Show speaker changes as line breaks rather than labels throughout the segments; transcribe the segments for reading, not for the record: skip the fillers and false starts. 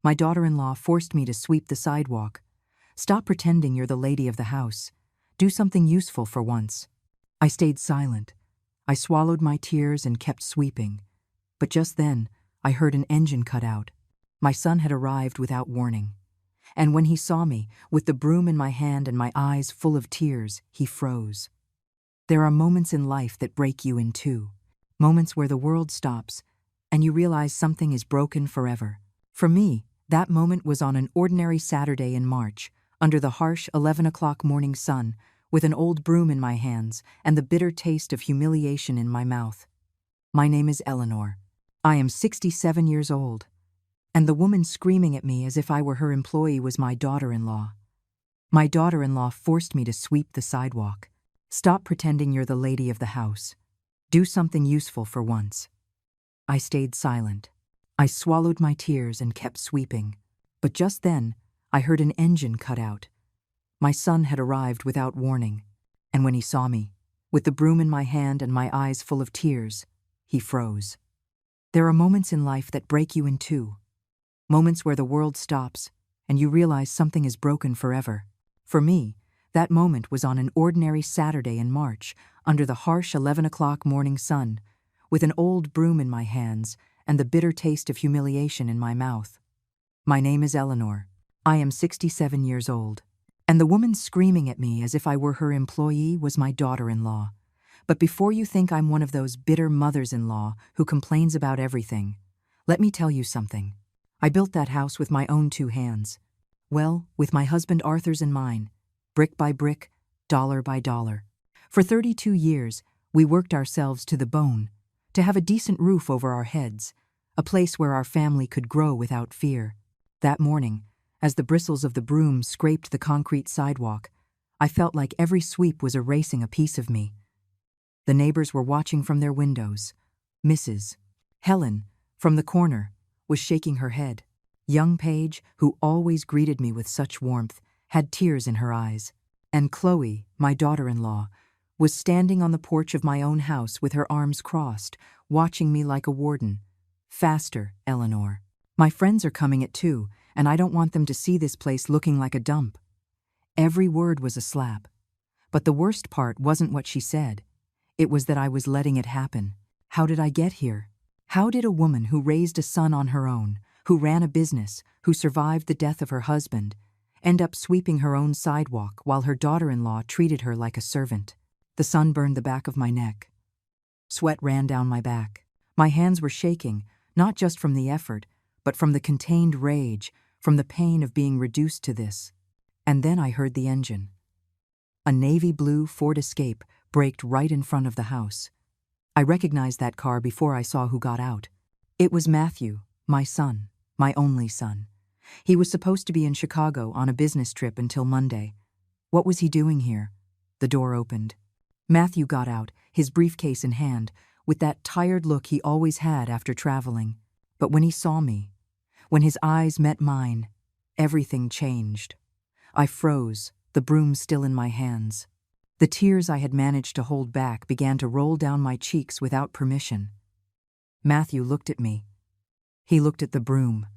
My daughter-in-law forced me to sweep the sidewalk. Stop pretending you're the lady of the house. Do something useful for once. I stayed silent. I swallowed my tears and kept sweeping. But just then, I heard an engine cut out. My son had arrived without warning. And when he saw me, with the broom in my hand and my eyes full of tears, he froze. There are moments in life that break you in two. Moments where the world stops, and you realize something is broken forever. For me, that moment was on an ordinary Saturday in March, under the harsh 11 o'clock morning sun, with an old broom in my hands and the bitter taste of humiliation in my mouth. My name is Eleanor. I am 67 years old. And the woman screaming at me as if I were her employee was my daughter-in-law. My daughter-in-law forced me to sweep the sidewalk. Stop pretending you're the lady of the house. Do something useful for once. I stayed silent. I swallowed my tears and kept sweeping. But just then, I heard an engine cut out. My son had arrived without warning, and when he saw me, with the broom in my hand and my eyes full of tears, he froze. There are moments in life that break you in two. Moments where the world stops, and you realize something is broken forever. For me, that moment was on an ordinary Saturday in March, under the harsh 11 o'clock morning sun, with an old broom in my hands and the bitter taste of humiliation in my mouth. My name is Eleanor. I am 67 years old. And the woman screaming at me as if I were her employee was my daughter-in-law. But before you think I'm one of those bitter mothers-in-law who complains about everything, let me tell you something. I built that house with my own two hands. Well, with my husband Arthur's and mine, brick by brick, dollar by dollar. For 32 years, we worked ourselves to the bone, to have a decent roof over our heads, a place where our family could grow without fear. That morning, as the bristles of the broom scraped the concrete sidewalk, I felt like every sweep was erasing a piece of me. The neighbors were watching from their windows. Mrs. Helen, from the corner, was shaking her head. Young Paige, who always greeted me with such warmth, had tears in her eyes. And Chloe, my daughter-in-law, was standing on the porch of my own house with her arms crossed, watching me like a warden. Faster, Eleanor. My friends are coming at 2, and I don't want them to see this place looking like a dump. Every word was a slap. But the worst part wasn't what she said. It was that I was letting it happen. How did I get here? How did a woman who raised a son on her own, who ran a business, who survived the death of her husband, end up sweeping her own sidewalk while her daughter-in-law treated her like a servant? The sun burned the back of my neck. Sweat ran down my back. My hands were shaking, not just from the effort, but from the contained rage, from the pain of being reduced to this. And then I heard the engine. A navy blue Ford Escape braked right in front of the house. I recognized that car before I saw who got out. It was Matthew, my son, my only son. He was supposed to be in Chicago on a business trip until Monday. What was he doing here? The door opened. Matthew got out, his briefcase in hand, with that tired look he always had after traveling. But when he saw me, when his eyes met mine, everything changed. I froze, the broom still in my hands. The tears I had managed to hold back began to roll down my cheeks without permission. Matthew looked at me. He looked at the broom.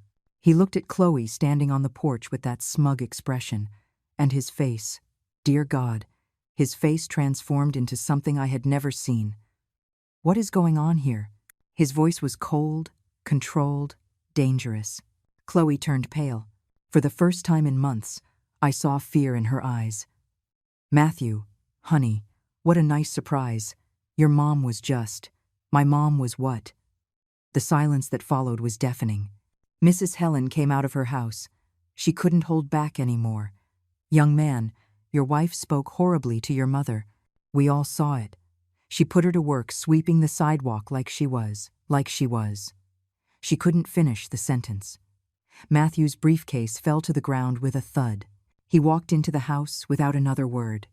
He looked at Chloe standing on the porch with that smug expression. And his face, dear God, his face transformed into something I had never seen. What is going on here? His voice was cold, controlled, dangerous. Chloe turned pale. For the first time in months, I saw fear in her eyes. Matthew, honey, what a nice surprise. Your mom was just. My mom was what? The silence that followed was deafening. Mrs. Helen came out of her house. She couldn't hold back anymore. Young man, your wife spoke horribly to your mother. We all saw it. She put her to work sweeping the sidewalk like she was. She couldn't finish the sentence. Matthew's briefcase fell to the ground with a thud. He walked into the house without another word.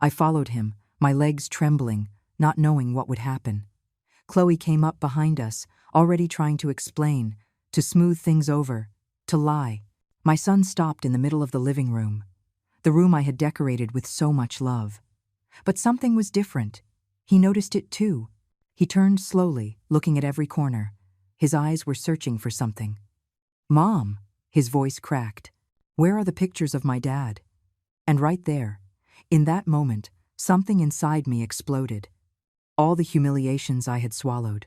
I followed him, my legs trembling, not knowing what would happen. Chloe came up behind us, already trying to explain, to smooth things over, to lie. My son stopped in the middle of the living room, the room I had decorated with so much love. But something was different. He noticed it too. He turned slowly, looking at every corner. His eyes were searching for something. Mom, His voice cracked. "Where are the pictures of my dad?" And right there, in that moment, something inside me exploded. All the humiliations I had swallowed.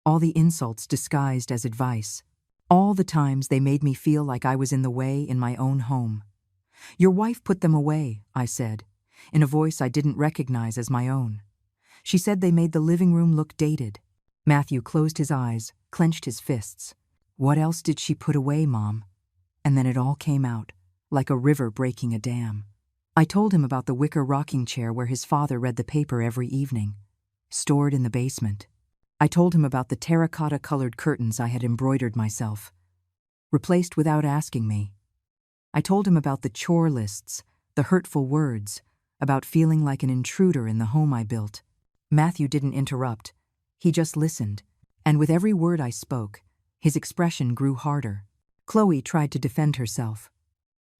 All the insults disguised as advice. All the times they made me feel like I was in the way in my own home. "Your wife put them away," I said, in a voice I didn't recognize as my own. "She said they made the living room look dated." Matthew closed his eyes, clenched his fists. "What else did she put away, Mom?" And then it all came out, like a river breaking a dam. I told him about the wicker rocking chair where his father read the paper every evening, stored in the basement. I told him about the terracotta-colored curtains I had embroidered myself, replaced without asking me. I told him about the chore lists, the hurtful words, about feeling like an intruder in the home I built. Matthew didn't interrupt. He just listened, and with every word I spoke, his expression grew harder. Chloe tried to defend herself.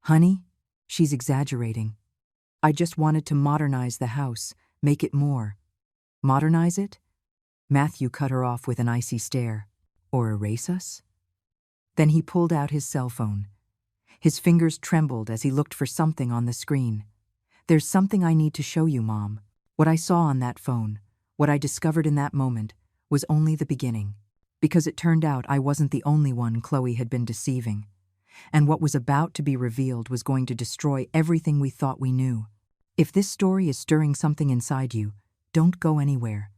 "Honey, she's exaggerating. I just wanted to modernize the house, make it more." "Modernize it?" Matthew cut her off with an icy stare. "Or erase us?" Then he pulled out his cell phone. His fingers trembled as he looked for something on the screen. "There's something I need to show you, Mom." What I saw on that phone, what I discovered in that moment, was only the beginning. Because it turned out I wasn't the only one Chloe had been deceiving. And what was about to be revealed was going to destroy everything we thought we knew. If this story is stirring something inside you, don't go anywhere.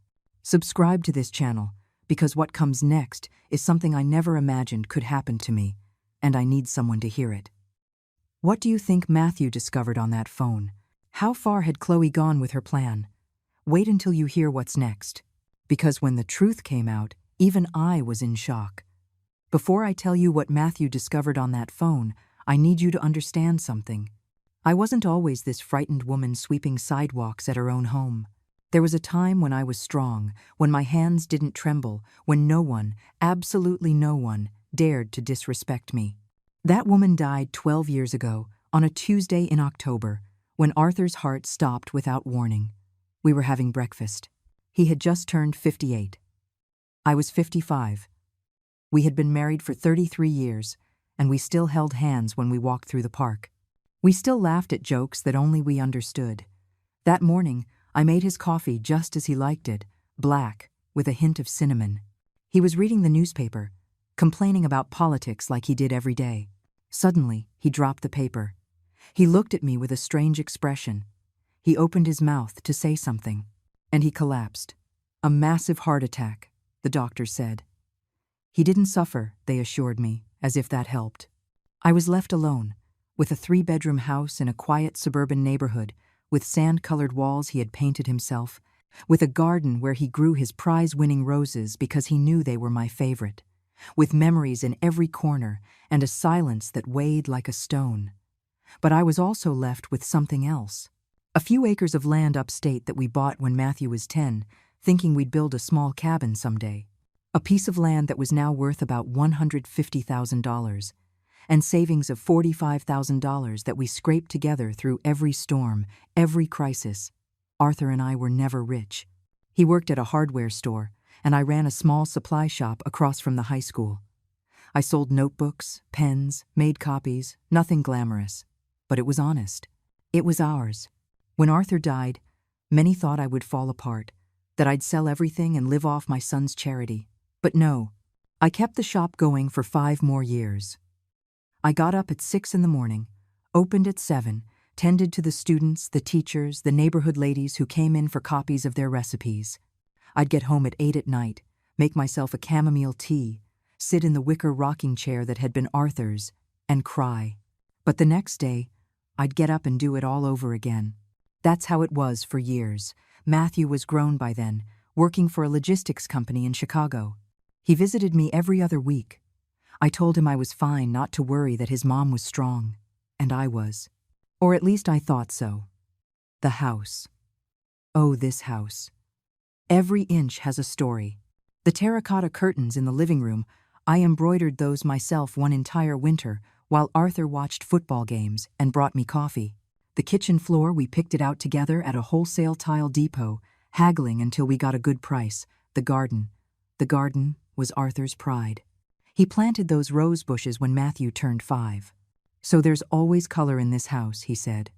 Subscribe to this channel, because what comes next is something I never imagined could happen to me, and I need someone to hear it. What do you think Matthew discovered on that phone? How far had Chloe gone with her plan? Wait until you hear what's next. Because when the truth came out, even I was in shock. Before I tell you what Matthew discovered on that phone, I need you to understand something. I wasn't always this frightened woman sweeping sidewalks at her own home. There was a time when I was strong, when my hands didn't tremble, when no one, absolutely no one, dared to disrespect me. That woman died 12 years ago, on a Tuesday in October, when Arthur's heart stopped without warning. We were having breakfast. He had just turned 58. I was 55. We had been married for 33 years, and we still held hands when we walked through the park. We still laughed at jokes that only we understood. That morning, I made his coffee just as he liked it, black, with a hint of cinnamon. He was reading the newspaper, complaining about politics like he did every day. Suddenly, he dropped the paper. He looked at me with a strange expression. He opened his mouth to say something, and he collapsed. "A massive heart attack," the doctor said. He didn't suffer, they assured me, as if that helped. I was left alone, with a 3-bedroom house in a quiet suburban neighborhood, with sand-colored walls he had painted himself, with a garden where he grew his prize-winning roses because he knew they were my favorite, with memories in every corner and a silence that weighed like a stone. But I was also left with something else. A few acres of land upstate that we bought when Matthew was 10, thinking we'd build a small cabin someday. A piece of land that was now worth about $150,000, and savings of $45,000 that we scraped together through every storm, every crisis. Arthur and I were never rich. He worked at a hardware store, and I ran a small supply shop across from the high school. I sold notebooks, pens, made copies, nothing glamorous. But it was honest. It was ours. When Arthur died, many thought I would fall apart, that I'd sell everything and live off my son's charity. But no, I kept the shop going for 5 more years. I got up at 6 in the morning, opened at 7, tended to the students, the teachers, the neighborhood ladies who came in for copies of their recipes. I'd get home at 8 at night, make myself a chamomile tea, sit in the wicker rocking chair that had been Arthur's, and cry. But the next day, I'd get up and do it all over again. That's how it was for years. Matthew was grown by then, working for a logistics company in Chicago. He visited me every other week. I told him I was fine, not to worry, that his mom was strong. And I was. Or at least I thought so. The house. Oh, this house. Every inch has a story. The terracotta curtains in the living room, I embroidered those myself one entire winter while Arthur watched football games and brought me coffee. The kitchen floor, we picked it out together at a wholesale tile depot, haggling until we got a good price. The garden was Arthur's pride. He planted those rose bushes when Matthew turned 5. So there's always color in this house, he said.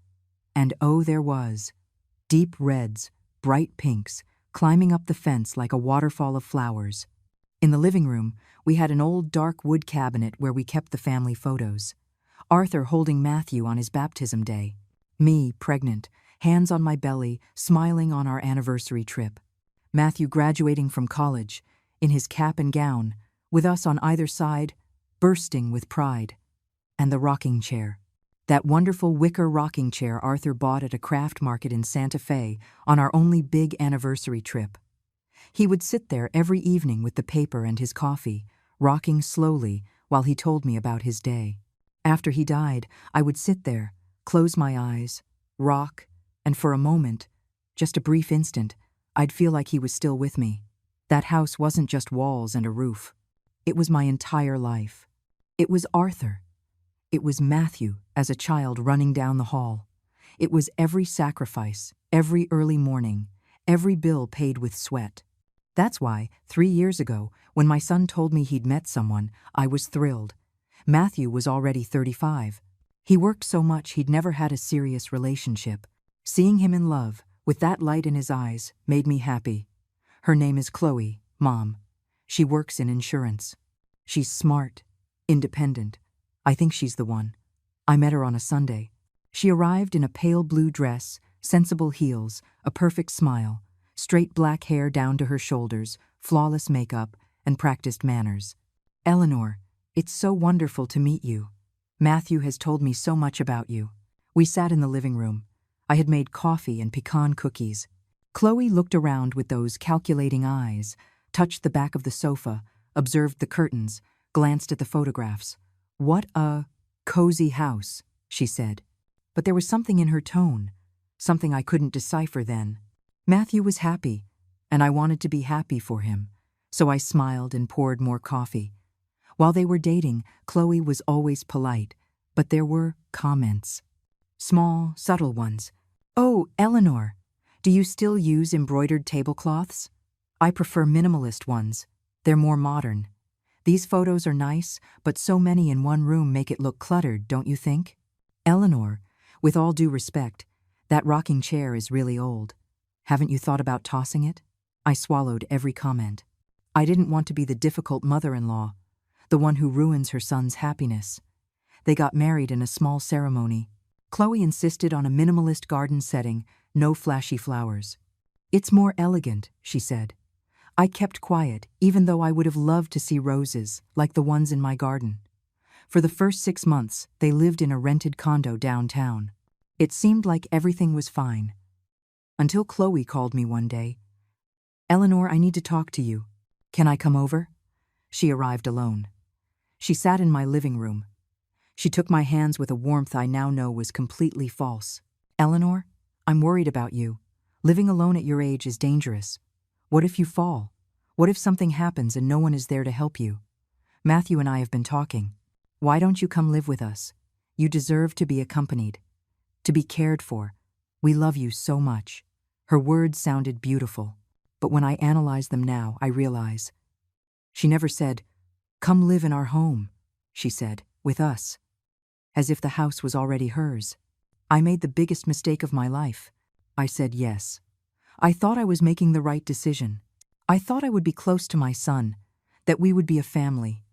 And oh, there was. Deep reds, bright pinks, climbing up the fence like a waterfall of flowers. In the living room, we had an old dark wood cabinet where we kept the family photos. Arthur holding Matthew on his baptism day. Me, pregnant, hands on my belly, smiling on our anniversary trip. Matthew graduating from college, in his cap and gown, with us on either side, bursting with pride. And the rocking chair. That wonderful wicker rocking chair Arthur bought at a craft market in Santa Fe on our only big anniversary trip. He would sit there every evening with the paper and his coffee, rocking slowly while he told me about his day. After he died, I would sit there, close my eyes, rock, and for a moment, just a brief instant, I'd feel like he was still with me. That house wasn't just walls and a roof. It was my entire life. It was Arthur. It was Matthew as a child running down the hall. It was every sacrifice, every early morning, every bill paid with sweat. That's why, 3 years ago, when my son told me he'd met someone, I was thrilled. Matthew was already 35. He worked so much he'd never had a serious relationship. Seeing him in love, with that light in his eyes, made me happy. Her name is Chloe, Mom. She works in insurance. She's smart, independent. I think she's the one. I met her on a Sunday. She arrived in a pale blue dress, sensible heels, a perfect smile, straight black hair down to her shoulders, flawless makeup, and practiced manners. Eleanor, it's so wonderful to meet you. Matthew has told me so much about you. We sat in the living room. I had made coffee and pecan cookies. Chloe looked around with those calculating eyes, touched the back of the sofa, observed the curtains, glanced at the photographs. What a cozy house, she said. But there was something in her tone, something I couldn't decipher then. Matthew was happy, and I wanted to be happy for him, so I smiled and poured more coffee. While they were dating, Chloe was always polite, but there were comments. Small, subtle ones. Oh, Eleanor, do you still use embroidered tablecloths? I prefer minimalist ones. They're more modern. These photos are nice, but so many in one room make it look cluttered, don't you think? Eleanor, with all due respect, that rocking chair is really old. Haven't you thought about tossing it? I swallowed every comment. I didn't want to be the difficult mother-in-law, the one who ruins her son's happiness. They got married in a small ceremony. Chloe insisted on a minimalist garden setting, no flashy flowers. It's more elegant, she said. I kept quiet, even though I would have loved to see roses, like the ones in my garden. For the first 6 months, they lived in a rented condo downtown. It seemed like everything was fine. Until Chloe called me one day. Eleanor, I need to talk to you. Can I come over? She arrived alone. She sat in my living room. She took my hands with a warmth I now know was completely false. Eleanor, I'm worried about you. Living alone at your age is dangerous. What if you fall? What if something happens and no one is there to help you? Matthew and I have been talking. Why don't you come live with us? You deserve to be accompanied, to be cared for. We love you so much. Her words sounded beautiful, but when I analyze them now, I realize. She never said, "Come live in our home," she said, "with us," as if the house was already hers. I made the biggest mistake of my life. I said yes. I thought I was making the right decision. I thought I would be close to my son, that we would be a family.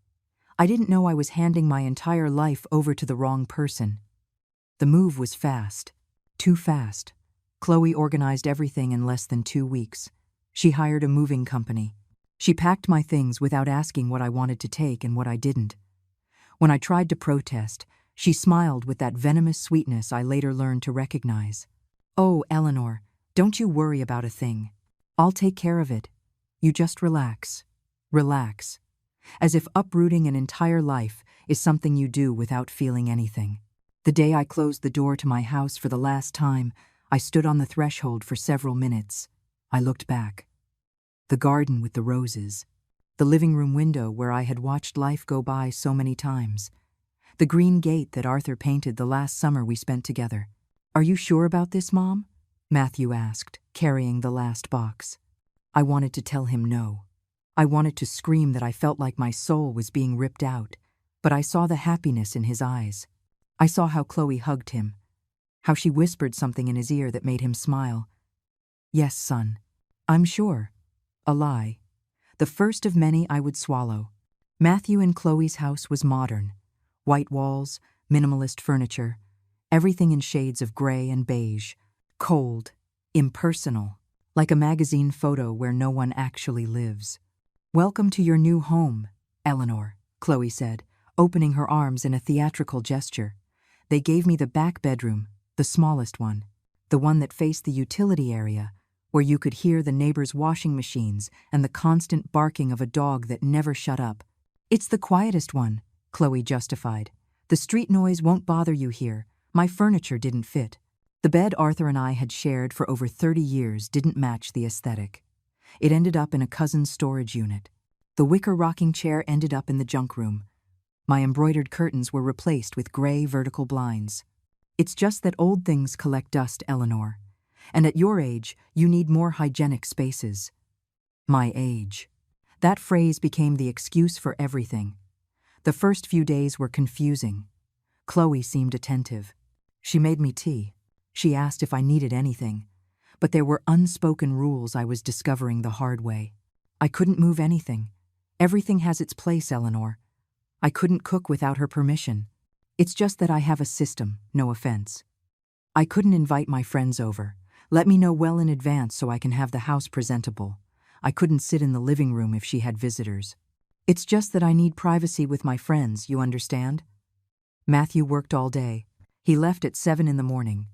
I didn't know I was handing my entire life over to the wrong person. The move was fast. Too fast. Chloe organized everything in less than 2 weeks. She hired a moving company. She packed my things without asking what I wanted to take and what I didn't. When I tried to protest, she smiled with that venomous sweetness I later learned to recognize. Oh, Eleanor, don't you worry about a thing. I'll take care of it. You just relax. Relax. As if uprooting an entire life is something you do without feeling anything. The day I closed the door to my house for the last time, I stood on the threshold for several minutes. I looked back. The garden with the roses. The living room window where I had watched life go by so many times. The green gate that Arthur painted the last summer we spent together. Are you sure about this, Mom? Matthew asked, carrying the last box. I wanted to tell him no. I wanted to scream that I felt like my soul was being ripped out, but I saw the happiness in his eyes. I saw how Chloe hugged him, how she whispered something in his ear that made him smile. Yes, son. I'm sure. A lie. The first of many I would swallow. Matthew and Chloe's house was modern. White walls, minimalist furniture, everything in shades of gray and beige. Cold, impersonal, like a magazine photo where no one actually lives. Welcome to your new home, Eleanor, Chloe said, opening her arms in a theatrical gesture. They gave me the back bedroom, the smallest one, the one that faced the utility area, where you could hear the neighbors' washing machines and the constant barking of a dog that never shut up. It's the quietest one, Chloe justified. The street noise won't bother you here. My furniture didn't fit. The bed Arthur and I had shared for over 30 years didn't match the aesthetic. It ended up in a cousin's storage unit. The wicker rocking chair ended up in the junk room. My embroidered curtains were replaced with gray vertical blinds. It's just that old things collect dust, Eleanor. And at your age, you need more hygienic spaces. My age. That phrase became the excuse for everything. The first few days were confusing. Chloe seemed attentive. She made me tea. She asked if I needed anything. But there were unspoken rules I was discovering the hard way. I couldn't move anything. Everything has its place, Eleanor. I couldn't cook without her permission. It's just that I have a system, no offense. I couldn't invite my friends over. Let me know well in advance so I can have the house presentable. I couldn't sit in the living room if she had visitors. It's just that I need privacy with my friends, you understand? Matthew worked all day. He left at 7 in the morning.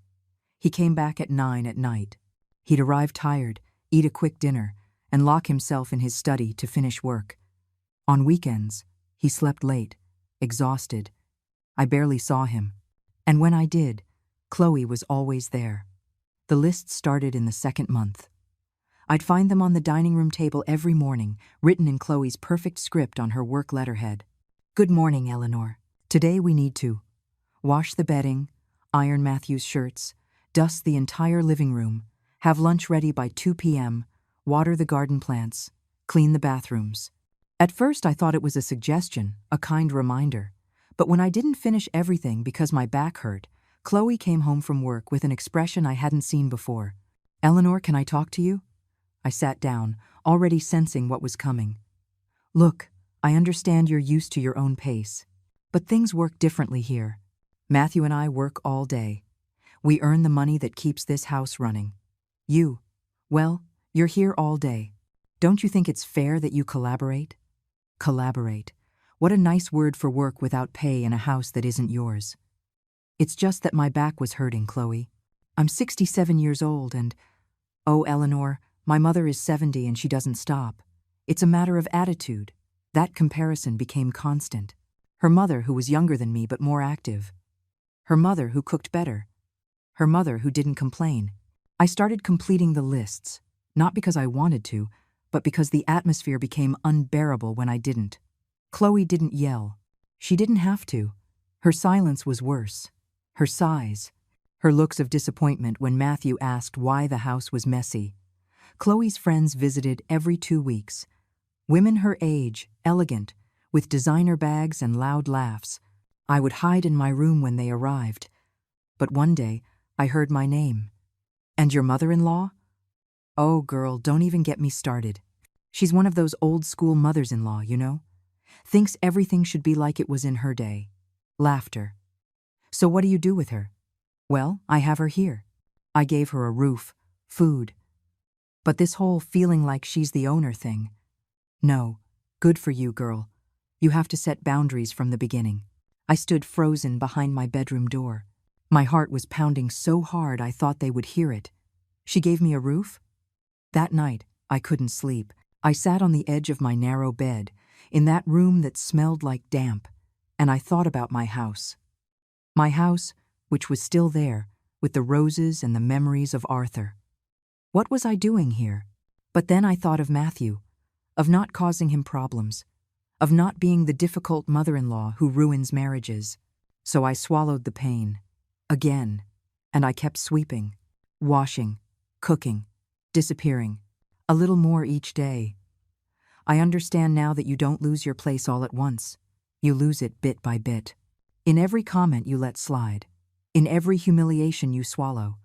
He came back at 9 at night. He'd arrive tired, eat a quick dinner, and lock himself in his study to finish work. On weekends, he slept late, exhausted. I barely saw him. And when I did, Chloe was always there. The list started in the second month. I'd find them on the dining room table every morning, written in Chloe's perfect script on her work letterhead. Good morning, Eleanor. Today we need to wash the bedding, iron Matthew's shirts, dust the entire living room, have lunch ready by 2 p.m., water the garden plants, clean the bathrooms. At first I thought it was a suggestion, a kind reminder. But when I didn't finish everything because my back hurt, Chloe came home from work with an expression I hadn't seen before. Eleanor, can I talk to you? I sat down, already sensing what was coming. Look, I understand you're used to your own pace. But things work differently here. Matthew and I work all day. We earn the money that keeps this house running. Well, you're here all day. Don't you think it's fair that you collaborate? Collaborate. What a nice word for work without pay in a house that isn't yours. It's just that my back was hurting, Chloe. I'm 67 years old and, oh, Eleanor, my mother is 70 and she doesn't stop. It's a matter of attitude. That comparison became constant. Her mother, who was younger than me but more active. Her mother, who cooked better. Her mother, who didn't complain. I started completing the lists, not because I wanted to, but because the atmosphere became unbearable when I didn't. Chloe didn't yell. She didn't have to. Her silence was worse. Her sighs. Her looks of disappointment when Matthew asked why the house was messy. Chloe's friends visited every 2 weeks. Women her age, elegant, with designer bags and loud laughs. I would hide in my room when they arrived. But one day, I heard my name. And your mother-in-law? Oh, girl, don't even get me started. She's one of those old-school mothers-in-law, you know? Thinks everything should be like it was in her day. Laughter. So what do you do with her? Well, I have her here. I gave her a roof, food. But this whole feeling like she's the owner thing. No, good for you, girl. You have to set boundaries from the beginning. I stood frozen behind my bedroom door. My heart was pounding so hard I thought they would hear it. She gave me a roof? That night, I couldn't sleep. I sat on the edge of my narrow bed, in that room that smelled like damp, and I thought about my house. My house, which was still there, with the roses and the memories of Arthur. What was I doing here? But then I thought of Matthew, of not causing him problems, of not being the difficult mother-in-law who ruins marriages. So I swallowed the pain. Again. And I kept sweeping, washing, cooking, disappearing, a little more each day. I understand now that you don't lose your place all at once. You lose it bit by bit. In every comment you let slide. In every humiliation you swallow.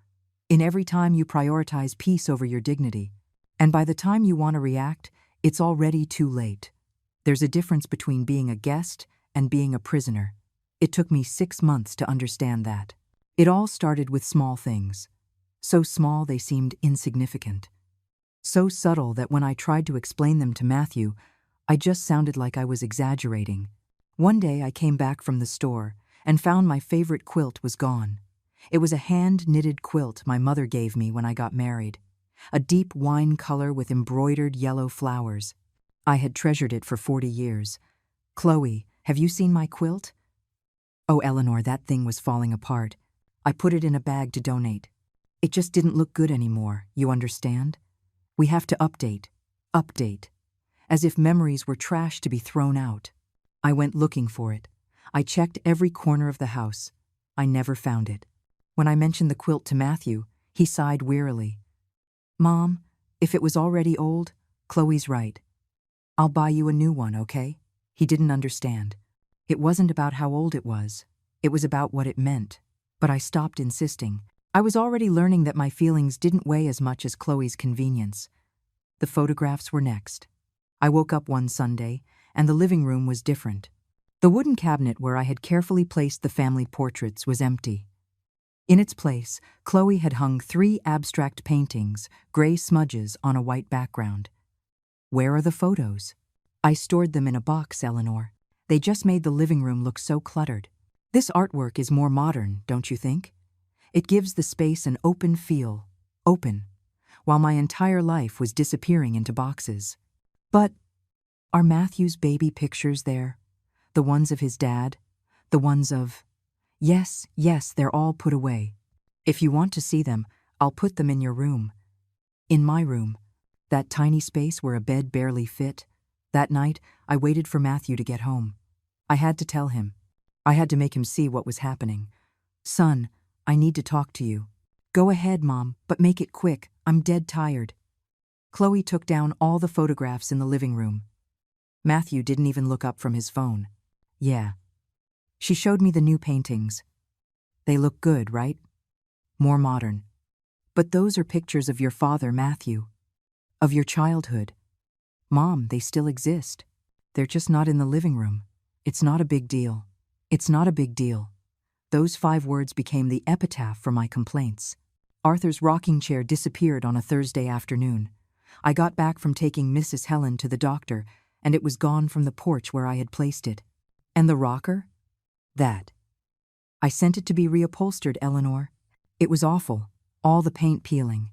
In every time you prioritize peace over your dignity. And by the time you want to react, it's already too late. There's a difference between being a guest and being a prisoner. It took me 6 months to understand that. It all started with small things. So small they seemed insignificant. So subtle that when I tried to explain them to Matthew, I just sounded like I was exaggerating. One day I came back from the store and found my favorite quilt was gone. It was a hand-knitted quilt my mother gave me when I got married. A deep wine color with embroidered yellow flowers. I had treasured it for 40 years. Chloe, have you seen my quilt? Oh, Eleanor, that thing was falling apart. I put it in a bag to donate. It just didn't look good anymore, you understand? We have to update. As if memories were trash to be thrown out. I went looking for it. I checked every corner of the house. I never found it. When I mentioned the quilt to Matthew, he sighed wearily. Mom, if it was already old, Chloe's right. I'll buy you a new one, okay? He didn't understand. It wasn't about how old it was. It was about what it meant. But I stopped insisting. I was already learning that my feelings didn't weigh as much as Chloe's convenience. The photographs were next. I woke up one Sunday, and the living room was different. The wooden cabinet where I had carefully placed the family portraits was empty. In its place, Chloe had hung 3 abstract paintings, gray smudges on a white background. Where are the photos? I stored them in a box, Eleanor. They just made the living room look so cluttered. This artwork is more modern, don't you think? It gives the space an open feel, while my entire life was disappearing into boxes. But are Matthew's baby pictures there? The ones of his dad? The ones of… Yes, they're all put away. If you want to see them, I'll put them in your room. In my room, that tiny space where a bed barely fit. That night, I waited for Matthew to get home. I had to tell him. I had to make him see what was happening. Son, I need to talk to you. Go ahead, Mom, but make it quick. I'm dead tired. Chloe took down all the photographs in the living room. Matthew didn't even look up from his phone. Yeah. She showed me the new paintings. They look good, right? More modern. But those are pictures of your father, Matthew. Of your childhood. Mom, they still exist. They're just not in the living room. It's not a big deal. It's not a big deal. Those 5 words became the epitaph for my complaints. Arthur's rocking chair disappeared on a Thursday afternoon. I got back from taking Mrs. Helen to the doctor, and it was gone from the porch where I had placed it. And the rocker? That. I sent it to be reupholstered, Eleanor. It was awful, all the paint peeling.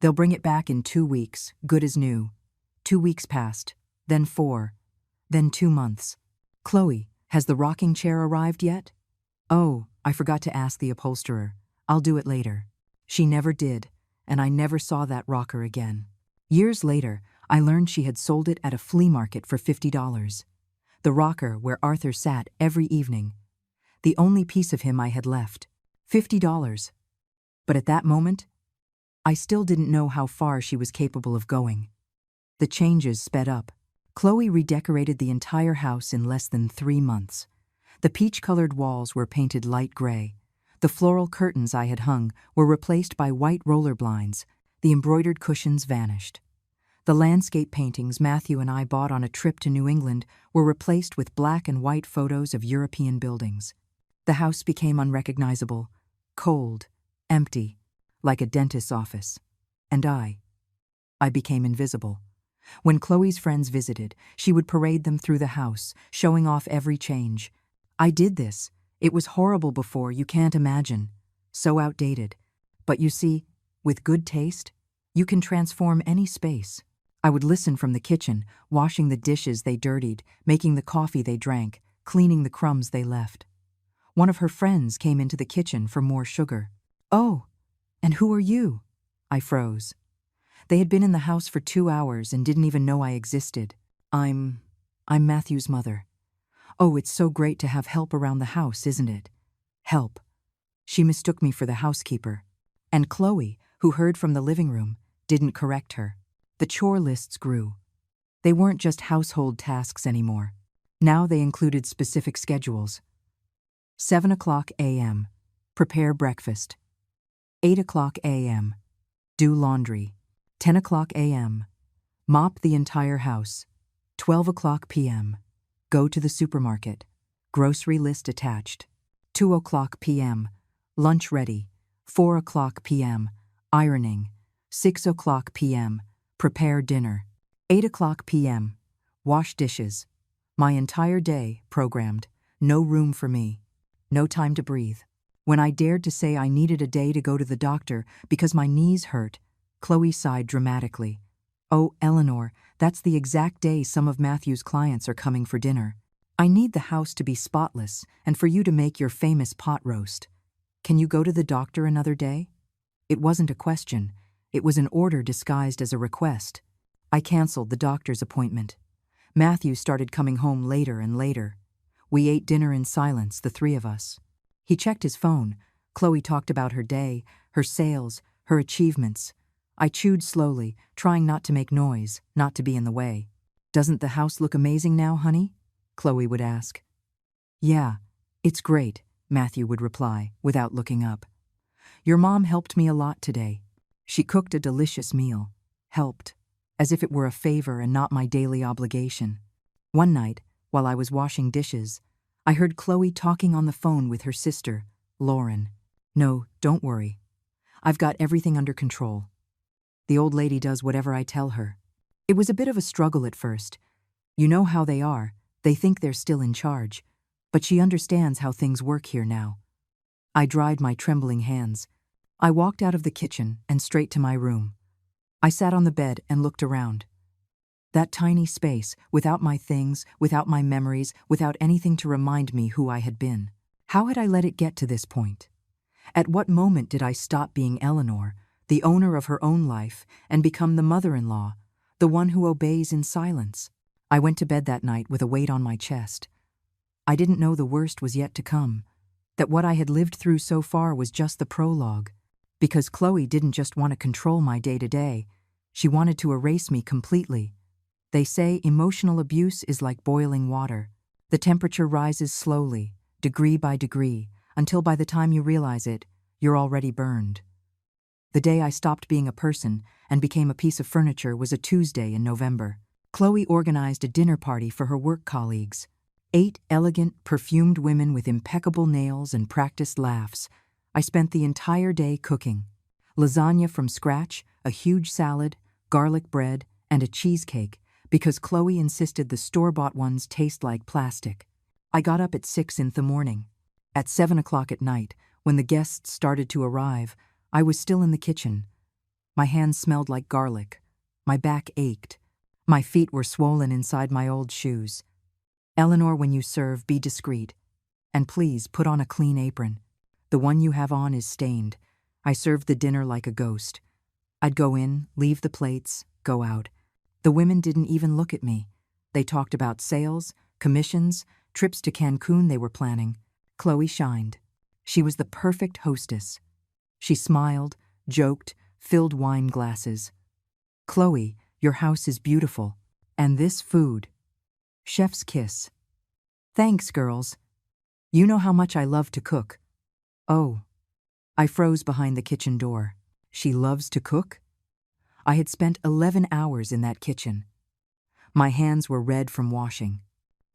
They'll bring it back in 2 weeks, good as new. 2 weeks passed, then 4, then 2 months. Chloe, has the rocking chair arrived yet? Oh, I forgot to ask the upholsterer. I'll do it later. She never did, and I never saw that rocker again. Years later, I learned she had sold it at a flea market for $50. The rocker where Arthur sat every evening. The only piece of him I had left. $50. But at that moment, I still didn't know how far she was capable of going. The changes sped up. Chloe redecorated the entire house in less than 3 months. The peach-colored walls were painted light gray. The floral curtains I had hung were replaced by white roller blinds. The embroidered cushions vanished. The landscape paintings Matthew and I bought on a trip to New England were replaced with black and white photos of European buildings. The house became unrecognizable, cold, empty, like a dentist's office. And I became invisible. When Chloe's friends visited, she would parade them through the house, showing off every change. I did this. It was horrible before, you can't imagine. So outdated. But you see, with good taste, you can transform any space. I would listen from the kitchen, washing the dishes they dirtied, making the coffee they drank, cleaning the crumbs they left. One of her friends came into the kitchen for more sugar. Oh, and who are you? I froze. They had been in the house for 2 hours and didn't even know I existed. I'm Matthew's mother. Oh, it's so great to have help around the house, isn't it? Help. She mistook me for the housekeeper. And Chloe, who heard from the living room, didn't correct her. The chore lists grew. They weren't just household tasks anymore. Now they included specific schedules. 7 o'clock a.m. Prepare breakfast. 8 o'clock a.m. Do laundry. 10 o'clock a.m. Mop the entire house. 12 o'clock p.m. Go to the supermarket. Grocery list attached. 2 o'clock p.m. Lunch ready. 4 o'clock p.m. Ironing. 6 o'clock p.m. Prepare dinner. 8 o'clock p.m. Wash dishes. My entire day programmed. No room for me. No time to breathe. When I dared to say I needed a day to go to the doctor because my knees hurt, Chloe sighed dramatically. Oh, Eleanor, that's the exact day some of Matthew's clients are coming for dinner. I need the house to be spotless and for you to make your famous pot roast. Can you go to the doctor another day? It wasn't a question. It was an order disguised as a request. I canceled the doctor's appointment. Matthew started coming home later and later. We ate dinner in silence, the three of us. He checked his phone. Chloe talked about her day, her sales, her achievements. I chewed slowly, trying not to make noise, not to be in the way. Doesn't the house look amazing now, honey? Chloe would ask. Yeah, it's great, Matthew would reply, without looking up. Your mom helped me a lot today. She cooked a delicious meal. Helped, as if it were a favor and not my daily obligation. One night, while I was washing dishes, I heard Chloe talking on the phone with her sister, Lauren. No, don't worry. I've got everything under control. The old lady does whatever I tell her. It was a bit of a struggle at first. You know how they are. They think they're still in charge. But she understands how things work here now. I dried my trembling hands. I walked out of the kitchen and straight to my room. I sat on the bed and looked around. That tiny space, without my things, without my memories, without anything to remind me who I had been. How had I let it get to this point? At what moment did I stop being Eleanor, the owner of her own life, and become the mother-in-law, the one who obeys in silence? I went to bed that night with a weight on my chest. I didn't know the worst was yet to come, that what I had lived through so far was just the prologue, because Chloe didn't just want to control my day-to-day, she wanted to erase me completely. They say emotional abuse is like boiling water. The temperature rises slowly, degree by degree, until by the time you realize it, you're already burned. The day I stopped being a person and became a piece of furniture was a Tuesday in November. Chloe organized a dinner party for her work colleagues. 8 elegant, perfumed women with impeccable nails and practiced laughs. I spent the entire day cooking. Lasagna from scratch, a huge salad, garlic bread, and a cheesecake, because Chloe insisted the store-bought ones taste like plastic. I got up at 6 in the morning. At 7 o'clock at night, when the guests started to arrive, I was still in the kitchen. My hands smelled like garlic. My back ached. My feet were swollen inside my old shoes. Eleanor, when you serve, be discreet. And please put on a clean apron. The one you have on is stained. I served the dinner like a ghost. I'd go in, leave the plates, go out. The women didn't even look at me. They talked about sales, commissions, trips to Cancun they were planning. Chloe shined. She was the perfect hostess. She smiled, joked, filled wine glasses. Chloe, your house is beautiful. And this food. Chef's kiss. Thanks, girls. You know how much I love to cook. Oh. I froze behind the kitchen door. She loves to cook? I had spent 11 hours in that kitchen. My hands were red from washing.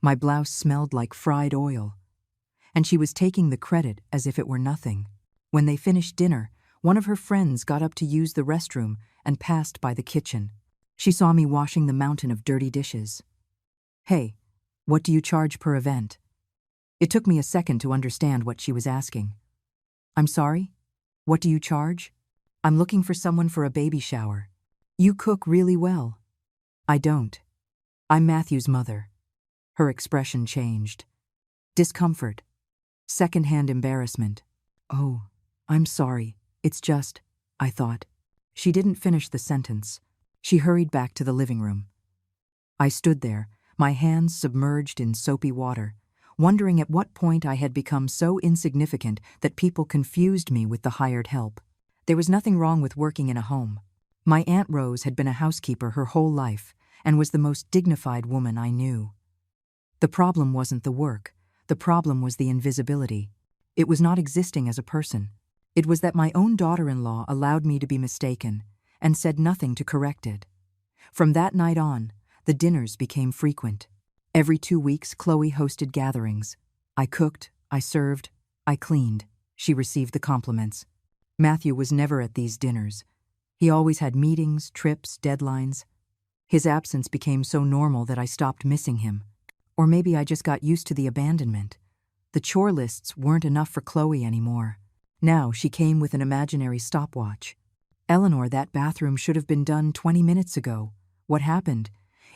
My blouse smelled like fried oil. And she was taking the credit as if it were nothing. When they finished dinner, one of her friends got up to use the restroom and passed by the kitchen. She saw me washing the mountain of dirty dishes. Hey, what do you charge per event? It took me a second to understand what she was asking. I'm sorry? What do you charge? I'm looking for someone for a baby shower. You cook really well. I don't. I'm Matthew's mother. Her expression changed. Discomfort. Secondhand embarrassment. Oh, I'm sorry. It's just, I thought. She didn't finish the sentence. She hurried back to the living room. I stood there, my hands submerged in soapy water, wondering at what point I had become so insignificant that people confused me with the hired help. There was nothing wrong with working in a home. My Aunt Rose had been a housekeeper her whole life, and was the most dignified woman I knew. The problem wasn't the work. The problem was the invisibility. It was not existing as a person. It was that my own daughter-in-law allowed me to be mistaken and said nothing to correct it. From that night on, the dinners became frequent. Every 2 weeks, Chloe hosted gatherings. I cooked, I served, I cleaned. She received the compliments. Matthew was never at these dinners. He always had meetings, trips, deadlines. His absence became so normal that I stopped missing him. Or maybe I just got used to the abandonment. The chore lists weren't enough for Chloe anymore. Now she came with an imaginary stopwatch. Eleanor, that bathroom should have been done 20 minutes ago. What happened?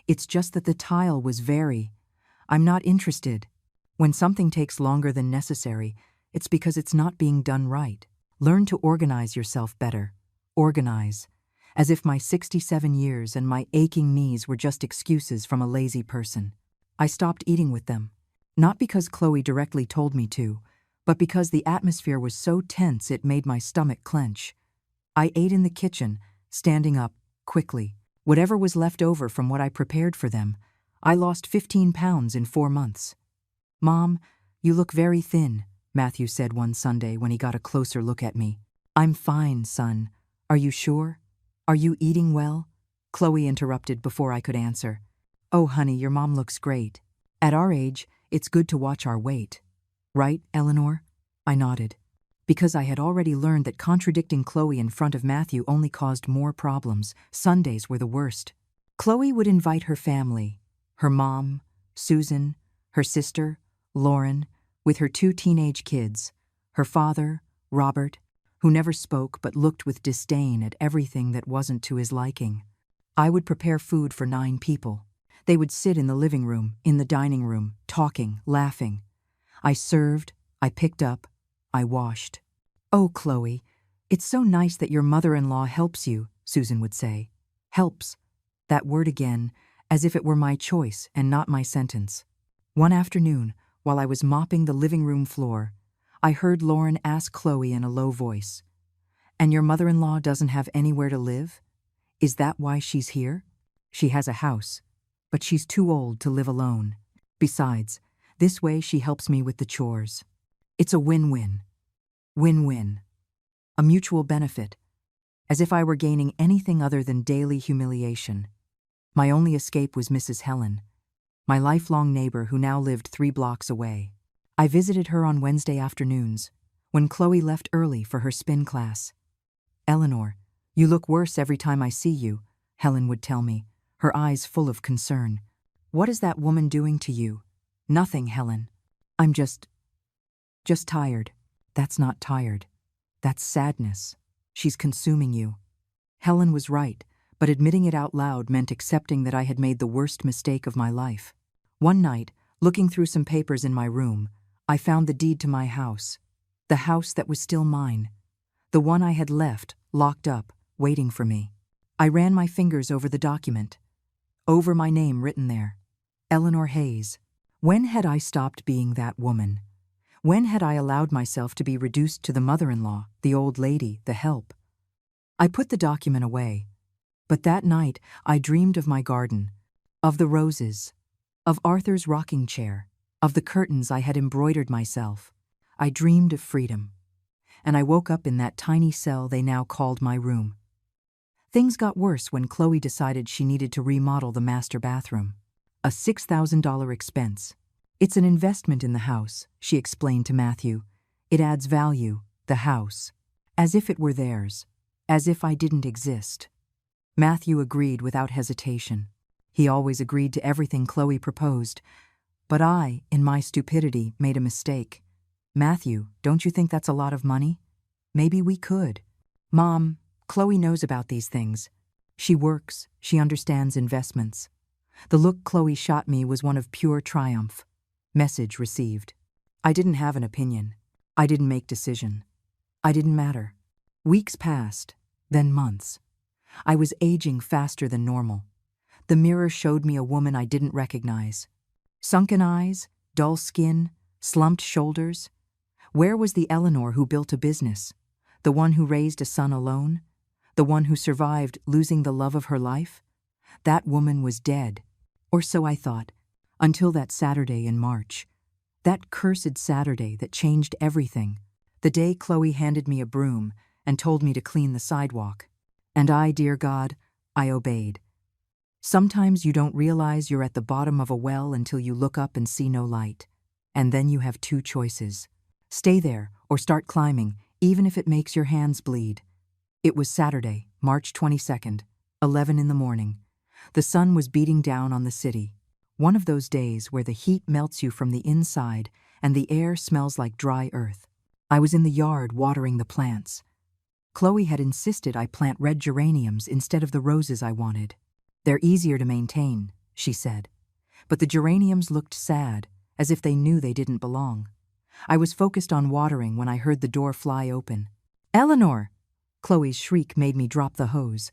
It's just that the tile was I'm not interested. When something takes longer than necessary, it's because it's not being done right. Learn to organize yourself better. Organize. As if my 67 years and my aching knees were just excuses from a lazy person. I stopped eating with them. Not because Chloe directly told me to, but because the atmosphere was so tense it made my stomach clench. I ate in the kitchen, standing up, quickly. Whatever was left over from what I prepared for them. I lost 15 pounds in 4 months. "Mom, you look very thin," Matthew said one Sunday when he got a closer look at me. "I'm fine, son. Are you sure? Are you eating well?" Chloe interrupted before I could answer. "Oh, honey, your mom looks great. At our age, it's good to watch our weight. Right, Eleanor?" I nodded. Because I had already learned that contradicting Chloe in front of Matthew only caused more problems. Sundays were the worst. Chloe would invite her family, her mom, Susan, her sister, Lauren, with her 2 teenage kids, her father, Robert, who never spoke but looked with disdain at everything that wasn't to his liking. I would prepare food for 9 people. They would sit in the living room, in the dining room, talking, laughing. I served, I picked up, I washed. "Oh, Chloe, it's so nice that your mother-in-law helps you," Susan would say. Helps. That word again, as if it were my choice and not my sentence. One afternoon, while I was mopping the living room floor, I heard Lauren ask Chloe in a low voice, "And your mother-in-law doesn't have anywhere to live? Is that why she's here? She has a house, but she's too old to live alone. Besides, this way she helps me with the chores. It's a win-win. Win-win. A mutual benefit. As if I were gaining anything other than daily humiliation. My only escape was Mrs. Helen, my lifelong neighbor who now lived 3 blocks away. I visited her on Wednesday afternoons, when Chloe left early for her spin class. "Eleanor, you look worse every time I see you," Helen would tell me, her eyes full of concern. "What is that woman doing to you?" "Nothing, Helen. I'm just tired." "That's not tired. That's sadness. She's consuming you." Helen was right, but admitting it out loud meant accepting that I had made the worst mistake of my life. One night, looking through some papers in my room, I found the deed to my house. The house that was still mine. The one I had left, locked up, waiting for me. I ran my fingers over the document. Over my name written there. Eleanor Hayes. When had I stopped being that woman? When had I allowed myself to be reduced to the mother-in-law, the old lady, the help? I put the document away. But that night, I dreamed of my garden, of the roses, of Arthur's rocking chair, of the curtains I had embroidered myself. I dreamed of freedom. And I woke up in that tiny cell they now called my room. Things got worse when Chloe decided she needed to remodel the master bathroom. A $6,000 expense. "It's an investment in the house," she explained to Matthew. "It adds value, the house. As if it were theirs. As if I didn't exist." Matthew agreed without hesitation. He always agreed to everything Chloe proposed. But I, in my stupidity, made a mistake. "Matthew, don't you think that's a lot of money? Maybe we could." "Mom, Chloe knows about these things. She works, she understands investments." The look Chloe shot me was one of pure triumph. Message received. I didn't have an opinion. I didn't make decision. I didn't matter. Weeks passed, then months. I was aging faster than normal. The mirror showed me a woman I didn't recognize. Sunken eyes, dull skin, slumped shoulders. Where was the Eleanor who built a business? The one who raised a son alone? The one who survived losing the love of her life? That woman was dead. Or so I thought, until that Saturday in March. That cursed Saturday that changed everything. The day Chloe handed me a broom and told me to clean the sidewalk. And I, dear God, I obeyed. Sometimes you don't realize you're at the bottom of a well until you look up and see no light. And then you have two choices. Stay there or start climbing, even if it makes your hands bleed. It was Saturday, March 22nd, 11 in the morning. The sun was beating down on the city. One of those days where the heat melts you from the inside and the air smells like dry earth. I was in the yard watering the plants. Chloe had insisted I plant red geraniums instead of the roses I wanted. They're easier to maintain, she said. But the geraniums looked sad, as if they knew they didn't belong. I was focused on watering when I heard the door fly open. "Eleanor!" Chloe's shriek made me drop the hose.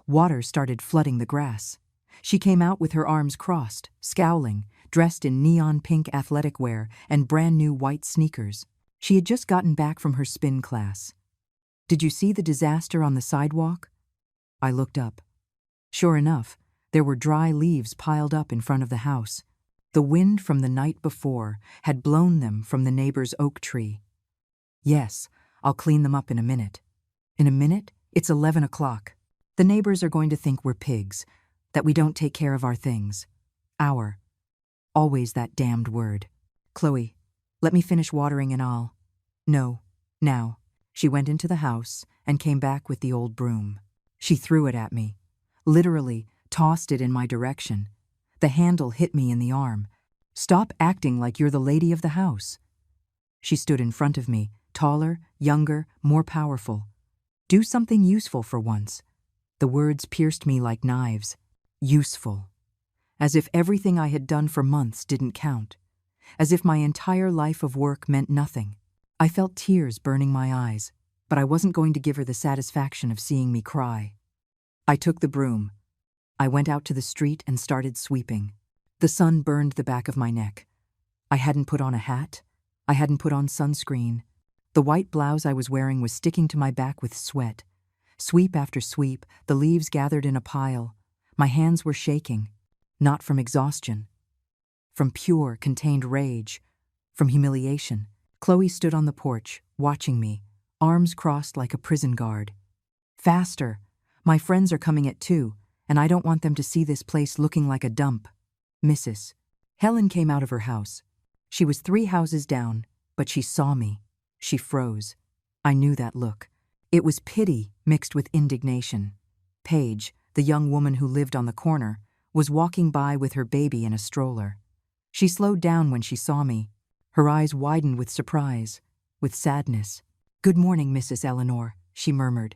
Water started flooding the grass. She came out with her arms crossed, scowling, dressed in neon pink athletic wear and brand new white sneakers. She had just gotten back from her spin class. "Did you see the disaster on the sidewalk?" I looked up. Sure enough, there were dry leaves piled up in front of the house. The wind from the night before had blown them from the neighbor's oak tree. "Yes, I'll clean them up in a minute." "In a minute? It's 11 o'clock. The neighbors are going to think we're pigs, that we don't take care of our things." Our. Always that damned word. "Chloe, let me finish watering and I'll—" "No, now." She went into the house and came back with the old broom. She threw it at me. Literally tossed it in my direction. The handle hit me in the arm. "Stop acting like you're the lady of the house." She stood in front of me, taller, younger, more powerful. "Do something useful for once." The words pierced me like knives. Useful. As if everything I had done for months didn't count. As if my entire life of work meant nothing. I felt tears burning my eyes, but I wasn't going to give her the satisfaction of seeing me cry. I took the broom. I went out to the street and started sweeping. The sun burned the back of my neck. I hadn't put on a hat. I hadn't put on sunscreen. The white blouse I was wearing was sticking to my back with sweat. Sweep after sweep, the leaves gathered in a pile. My hands were shaking, not from exhaustion. From pure, contained rage. From humiliation. Chloe stood on the porch, watching me, arms crossed like a prison guard. "Faster! My friends are coming at 2, and I don't want them to see this place looking like a dump." "Mrs." Helen came out of her house. She was 3 houses down, but she saw me. She froze. I knew that look. It was pity mixed with indignation. Paige, the young woman who lived on the corner, was walking by with her baby in a stroller. She slowed down when she saw me. Her eyes widened with surprise, with sadness. "Good morning, Mrs. Eleanor," she murmured.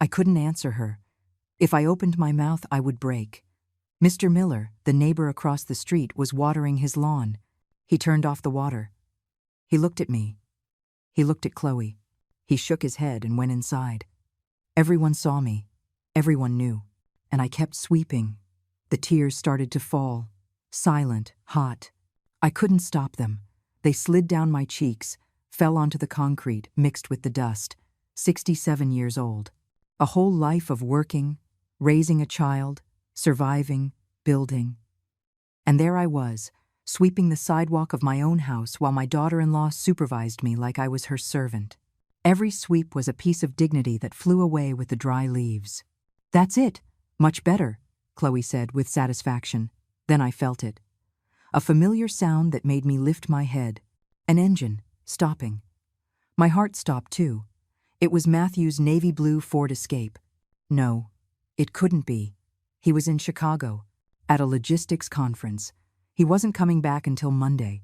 I couldn't answer her. If I opened my mouth, I would break. Mr. Miller, the neighbor across the street, was watering his lawn. He turned off the water. He looked at me. He looked at Chloe. He shook his head and went inside. Everyone saw me. Everyone knew. And I kept sweeping. The tears started to fall. Silent, hot. I couldn't stop them. They slid down my cheeks, fell onto the concrete, mixed with the dust. 67 years old. A whole life of working, raising a child, surviving, building. And there I was, sweeping the sidewalk of my own house while my daughter-in-law supervised me like I was her servant. Every sweep was a piece of dignity that flew away with the dry leaves. "That's it. Much better," Chloe said with satisfaction. Then I felt it. A familiar sound that made me lift my head. An engine, stopping. My heart stopped too. It was Matthew's navy blue Ford Escape. No, it couldn't be. He was in Chicago, at a logistics conference. He wasn't coming back until Monday.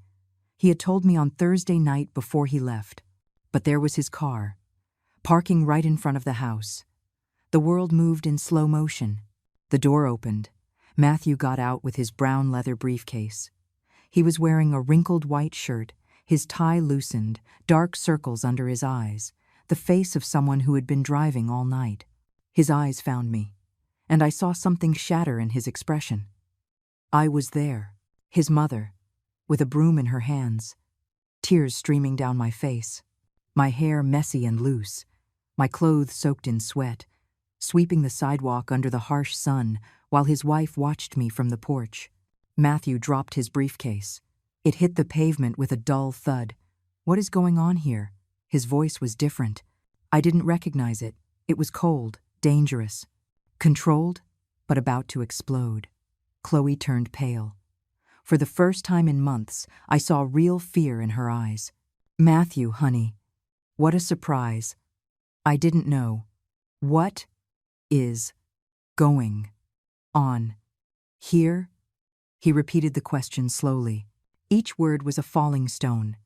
He had told me on Thursday night before he left. But there was his car, parking right in front of the house. The world moved in slow motion. The door opened. Matthew got out with his brown leather briefcase. He was wearing a wrinkled white shirt, his tie loosened, dark circles under his eyes, the face of someone who had been driving all night. His eyes found me, and I saw something shatter in his expression. I was there, his mother, with a broom in her hands, tears streaming down my face, my hair messy and loose, my clothes soaked in sweat, sweeping the sidewalk under the harsh sun while his wife watched me from the porch. Matthew dropped his briefcase. It hit the pavement with a dull thud. "What is going on here?" His voice was different. I didn't recognize it. It was cold, dangerous, controlled, but about to explode. Chloe turned pale. For the first time in months, I saw real fear in her eyes. "Matthew, honey, what a surprise. I didn't know. What is going on here?" He repeated the question slowly. Each word was a falling stone.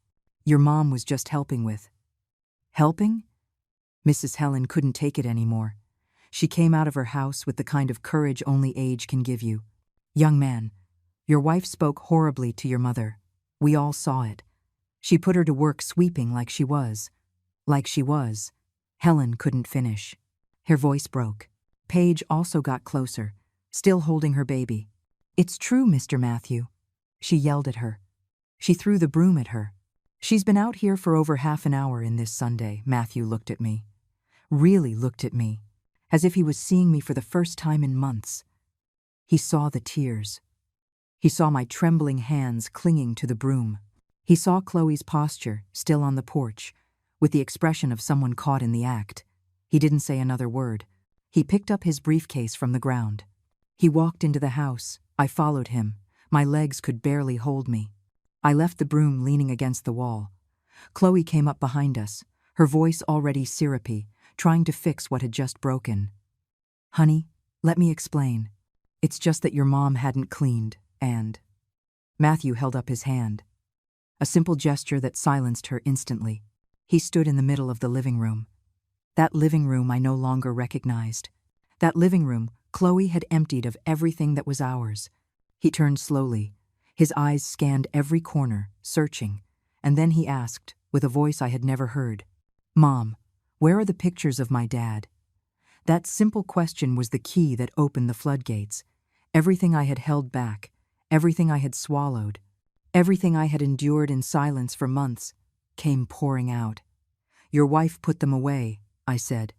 "Your mom was just helping with." Helping? Mrs. Helen couldn't take it anymore. She came out of her house with the kind of courage only age can give you. "Young man, your wife spoke horribly to your mother. We all saw it. She put her to work sweeping like she was. Helen couldn't finish. Her voice broke. Paige also got closer, still holding her baby. "It's true, Mr. Matthew." She yelled at her. She threw the broom at her. "She's been out here for over half an hour in this Sunday." Matthew looked at me. Really looked at me, as if he was seeing me for the first time in months. He saw the tears. He saw my trembling hands clinging to the broom. He saw Chloe's posture, still on the porch, with the expression of someone caught in the act. He didn't say another word. He picked up his briefcase from the ground. He walked into the house. I followed him. My legs could barely hold me. I left the broom leaning against the wall. Chloe came up behind us, her voice already syrupy, trying to fix what had just broken. "Honey, let me explain. It's just that your mom hadn't cleaned, and—" Matthew held up his hand. A simple gesture that silenced her instantly. He stood in the middle of the living room. That living room I no longer recognized. That living room Chloe had emptied of everything that was ours. He turned slowly. His eyes scanned every corner, searching, and then he asked, with a voice I had never heard, "Mom, where are the pictures of my dad?" That simple question was the key that opened the floodgates. Everything I had held back, everything I had swallowed, everything I had endured in silence for months, came pouring out. "Your wife put them away," I said.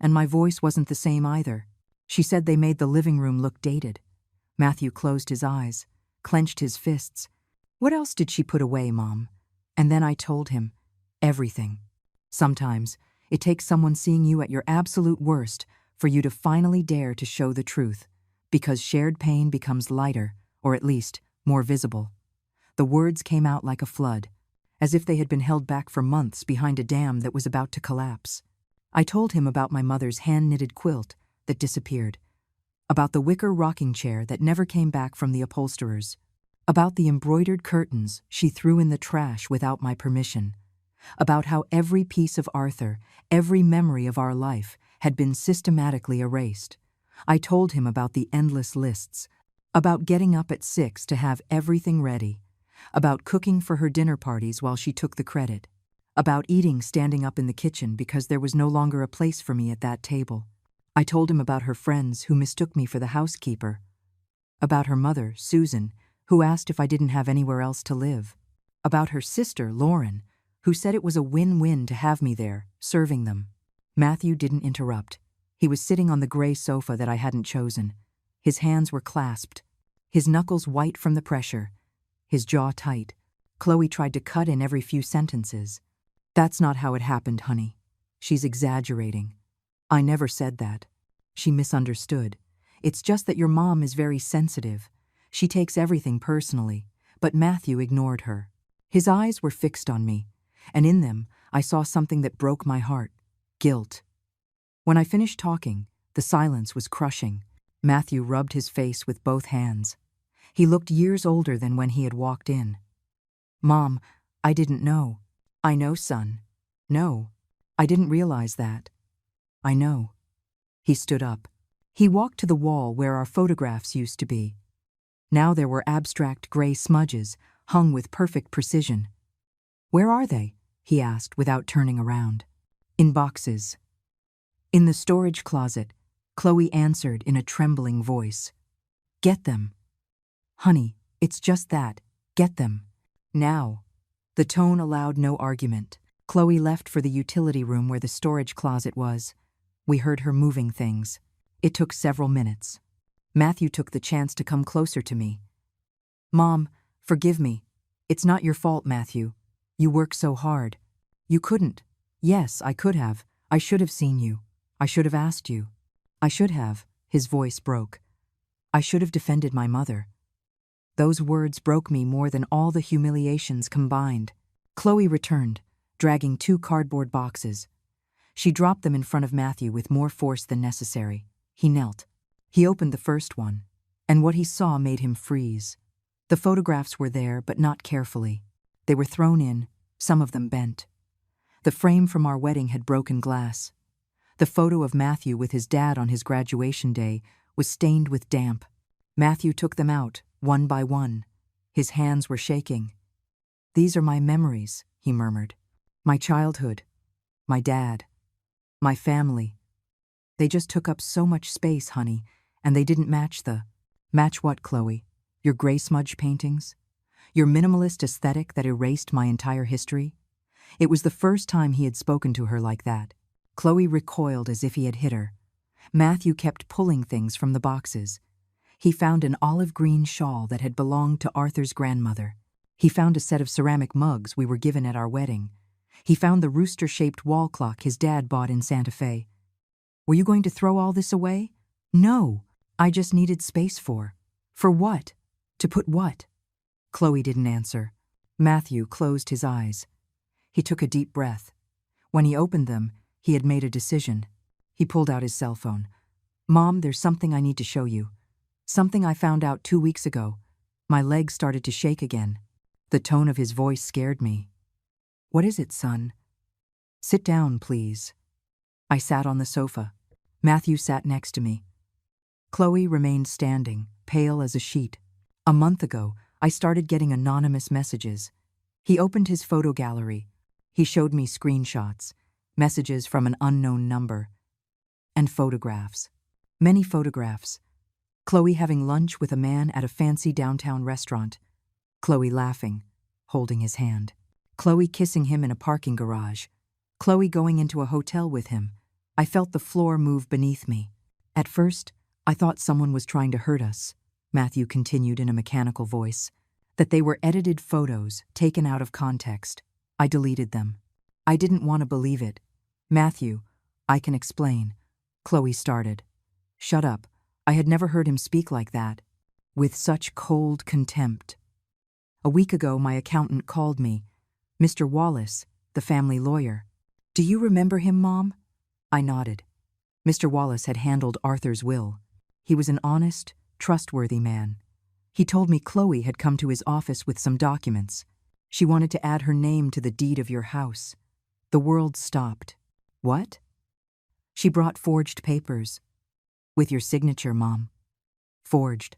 And my voice wasn't the same either. She said they made the living room look dated. Matthew closed his eyes, clenched his fists. "What else did she put away, Mom?" And then I told him. Everything. Sometimes it takes someone seeing you at your absolute worst for you to finally dare to show the truth, because shared pain becomes lighter, or at least more visible. The words came out like a flood, as if they had been held back for months behind a dam that was about to collapse. I told him about my mother's hand-knitted quilt that disappeared, about the wicker rocking chair that never came back from the upholsterers, about the embroidered curtains she threw in the trash without my permission, about how every piece of Arthur, every memory of our life, had been systematically erased. I told him about the endless lists, about getting up at 6 to have everything ready, about cooking for her dinner parties while she took the credit, about eating standing up in the kitchen because there was no longer a place for me at that table. I told him about her friends who mistook me for the housekeeper, about her mother, Susan, who asked if I didn't have anywhere else to live, about her sister, Lauren, who said it was a win-win to have me there, serving them. Matthew didn't interrupt. He was sitting on the gray sofa that I hadn't chosen. His hands were clasped, his knuckles white from the pressure, his jaw tight. Chloe tried to cut in every few sentences. "That's not how it happened, honey. She's exaggerating. I never said that. She misunderstood. It's just that your mom is very sensitive. She takes everything personally." But Matthew ignored her. His eyes were fixed on me, and in them I saw something that broke my heart. Guilt. When I finished talking, the silence was crushing. Matthew rubbed his face with both hands. He looked years older than when he had walked in. "Mom, I didn't know." "I know, son. No, I didn't realize that." "I know." He stood up. He walked to the wall where our photographs used to be. Now there were abstract gray smudges, hung with perfect precision. "Where are they?" he asked without turning around. "In boxes." "In the storage closet," Chloe answered in a trembling voice. "Get them." "Honey, it's just that. Get them. Now." The tone allowed no argument. Chloe left for the utility room where the storage closet was. We heard her moving things. It took several minutes. Matthew took the chance to come closer to me. Mom, forgive me. It's not your fault, Matthew. You work so hard. You couldn't. Yes, I could have. I should have seen you. I should have asked you. I should have. His voice broke. I should have defended my mother. Those words broke me more than all the humiliations combined. Chloe returned, dragging 2 cardboard boxes. She dropped them in front of Matthew with more force than necessary. He knelt. He opened the first one, and what he saw made him freeze. The photographs were there, but not carefully. They were thrown in, some of them bent. The frame from our wedding had broken glass. The photo of Matthew with his dad on his graduation day was stained with damp. Matthew took them out, one by one. His hands were shaking. These are my memories, he murmured. My childhood. My dad. My family. They just took up so much space, honey, and they didn't match the… Match what, Chloe? Your gray smudge paintings? Your minimalist aesthetic that erased my entire history? It was the first time he had spoken to her like that. Chloe recoiled as if he had hit her. Matthew kept pulling things from the boxes. He found an olive green shawl that had belonged to Arthur's grandmother. He found a set of ceramic mugs we were given at our wedding. He found the rooster-shaped wall clock his dad bought in Santa Fe. Were you going to throw all this away? No, I just needed space for. For what? To put what? Chloe didn't answer. Matthew closed his eyes. He took a deep breath. When he opened them, he had made a decision. He pulled out his cell phone. Mom, there's something I need to show you. Something I found out 2 weeks ago. My legs started to shake again. The tone of his voice scared me. What is it, son? Sit down, please. I sat on the sofa. Matthew sat next to me. Chloe remained standing, pale as a sheet. A month ago, I started getting anonymous messages. He opened his photo gallery. He showed me screenshots, messages from an unknown number, and photographs. Many photographs. Chloe having lunch with a man at a fancy downtown restaurant. Chloe laughing, holding his hand. Chloe kissing him in a parking garage. Chloe going into a hotel with him. I felt the floor move beneath me. At first, I thought someone was trying to hurt us, Matthew continued in a mechanical voice. That they were edited photos, taken out of context. I deleted them. I didn't want to believe it. Matthew, I can explain. Chloe started. Shut up. I had never heard him speak like that. With such cold contempt. A week ago, my accountant called me. Mr. Wallace, the family lawyer. Do you remember him, Mom? I nodded. Mr. Wallace had handled Arthur's will. He was an honest, trustworthy man. He told me Chloe had come to his office with some documents. She wanted to add her name to the deed of your house. The world stopped. What? She brought forged papers. With your signature, Mom. Forged.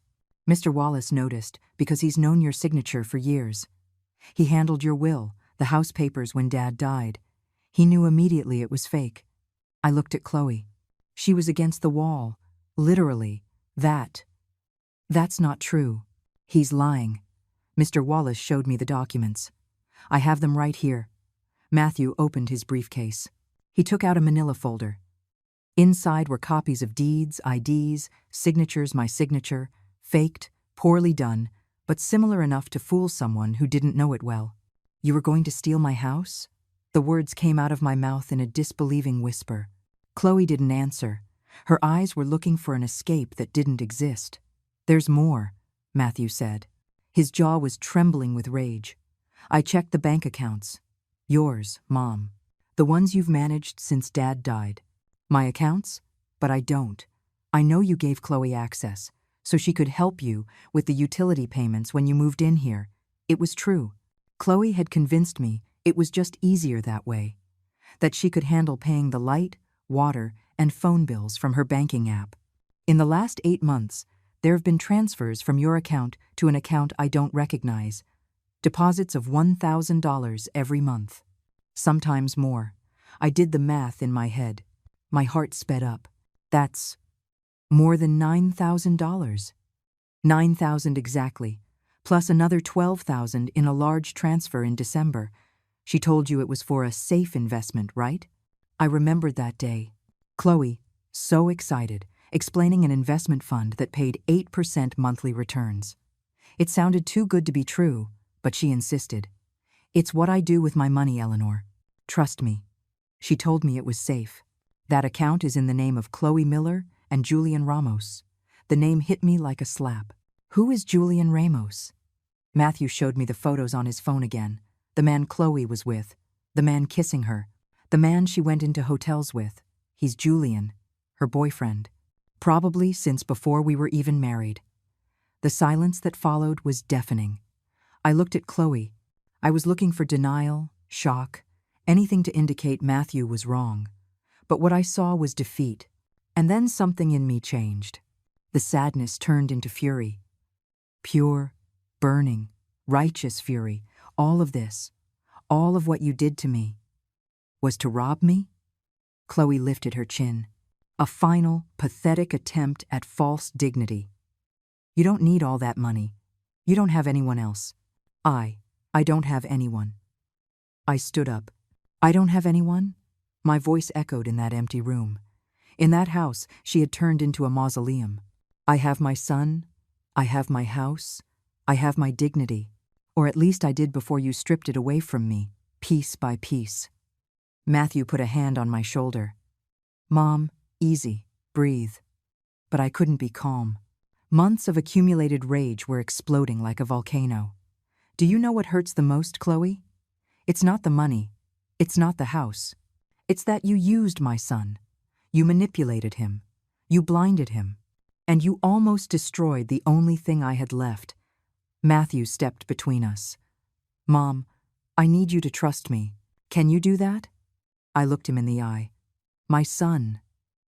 Mr. Wallace noticed because he's known your signature for years. He handled your will, the house papers when Dad died. He knew immediately it was fake. I looked at Chloe. She was against the wall. Literally. That's not true. He's lying. Mr. Wallace showed me the documents. I have them right here. Matthew opened his briefcase. He took out a manila folder. Inside were copies of deeds, IDs, signatures, my signature, faked, poorly done, but similar enough to fool someone who didn't know it well. You were going to steal my house? The words came out of my mouth in a disbelieving whisper. Chloe didn't answer. Her eyes were looking for an escape that didn't exist. There's more, Matthew said. His jaw was trembling with rage. I checked the bank accounts. Yours, Mom. The ones you've managed since Dad died. My accounts? But I don't. I know you gave Chloe access, so she could help you with the utility payments when you moved in here. It was true. Chloe had convinced me it was just easier that way. That she could handle paying the light, water, and phone bills from her banking app. In the last 8 months, there have been transfers from your account to an account I don't recognize. Deposits of $1,000 every month. Sometimes more. I did the math in my head. My heart sped up. That's more than $9,000. $9,000 exactly, plus another $12,000 in a large transfer in December. She told you it was for a safe investment, right? I remembered that day. Chloe, so excited, explaining an investment fund that paid 8% monthly returns. It sounded too good to be true, but she insisted. "It's what I do with my money, Eleanor. Trust me." She told me it was safe. "That account is in the name of Chloe Miller and Julian Ramos." The name hit me like a slap. Who is Julian Ramos? Matthew showed me the photos on his phone again. The man Chloe was with. The man kissing her. The man she went into hotels with. He's Julian, her boyfriend. Probably since before we were even married. The silence that followed was deafening. I looked at Chloe. I was looking for denial, shock, anything to indicate Matthew was wrong. But what I saw was defeat. And then something in me changed. The sadness turned into fury. Pure, burning, righteous fury. All of this, all of what you did to me, was to rob me? Chloe lifted her chin. A final, pathetic attempt at false dignity. "You don't need all that money. You don't have anyone else." I don't have anyone." I stood up. "I don't have anyone?" My voice echoed in that empty room. In that house, she had turned into a mausoleum. "I have my son. I have my house. I have my dignity. Or at least I did before you stripped it away from me, piece by piece." Matthew put a hand on my shoulder. "Mom, easy, breathe." But I couldn't be calm. Months of accumulated rage were exploding like a volcano. "Do you know what hurts the most, Chloe? It's not the money. It's not the house. It's that you used my son. You manipulated him. You blinded him. And you almost destroyed the only thing I had left." Matthew stepped between us. "Mom, I need you to trust me. Can you do that?" I looked him in the eye. "My son.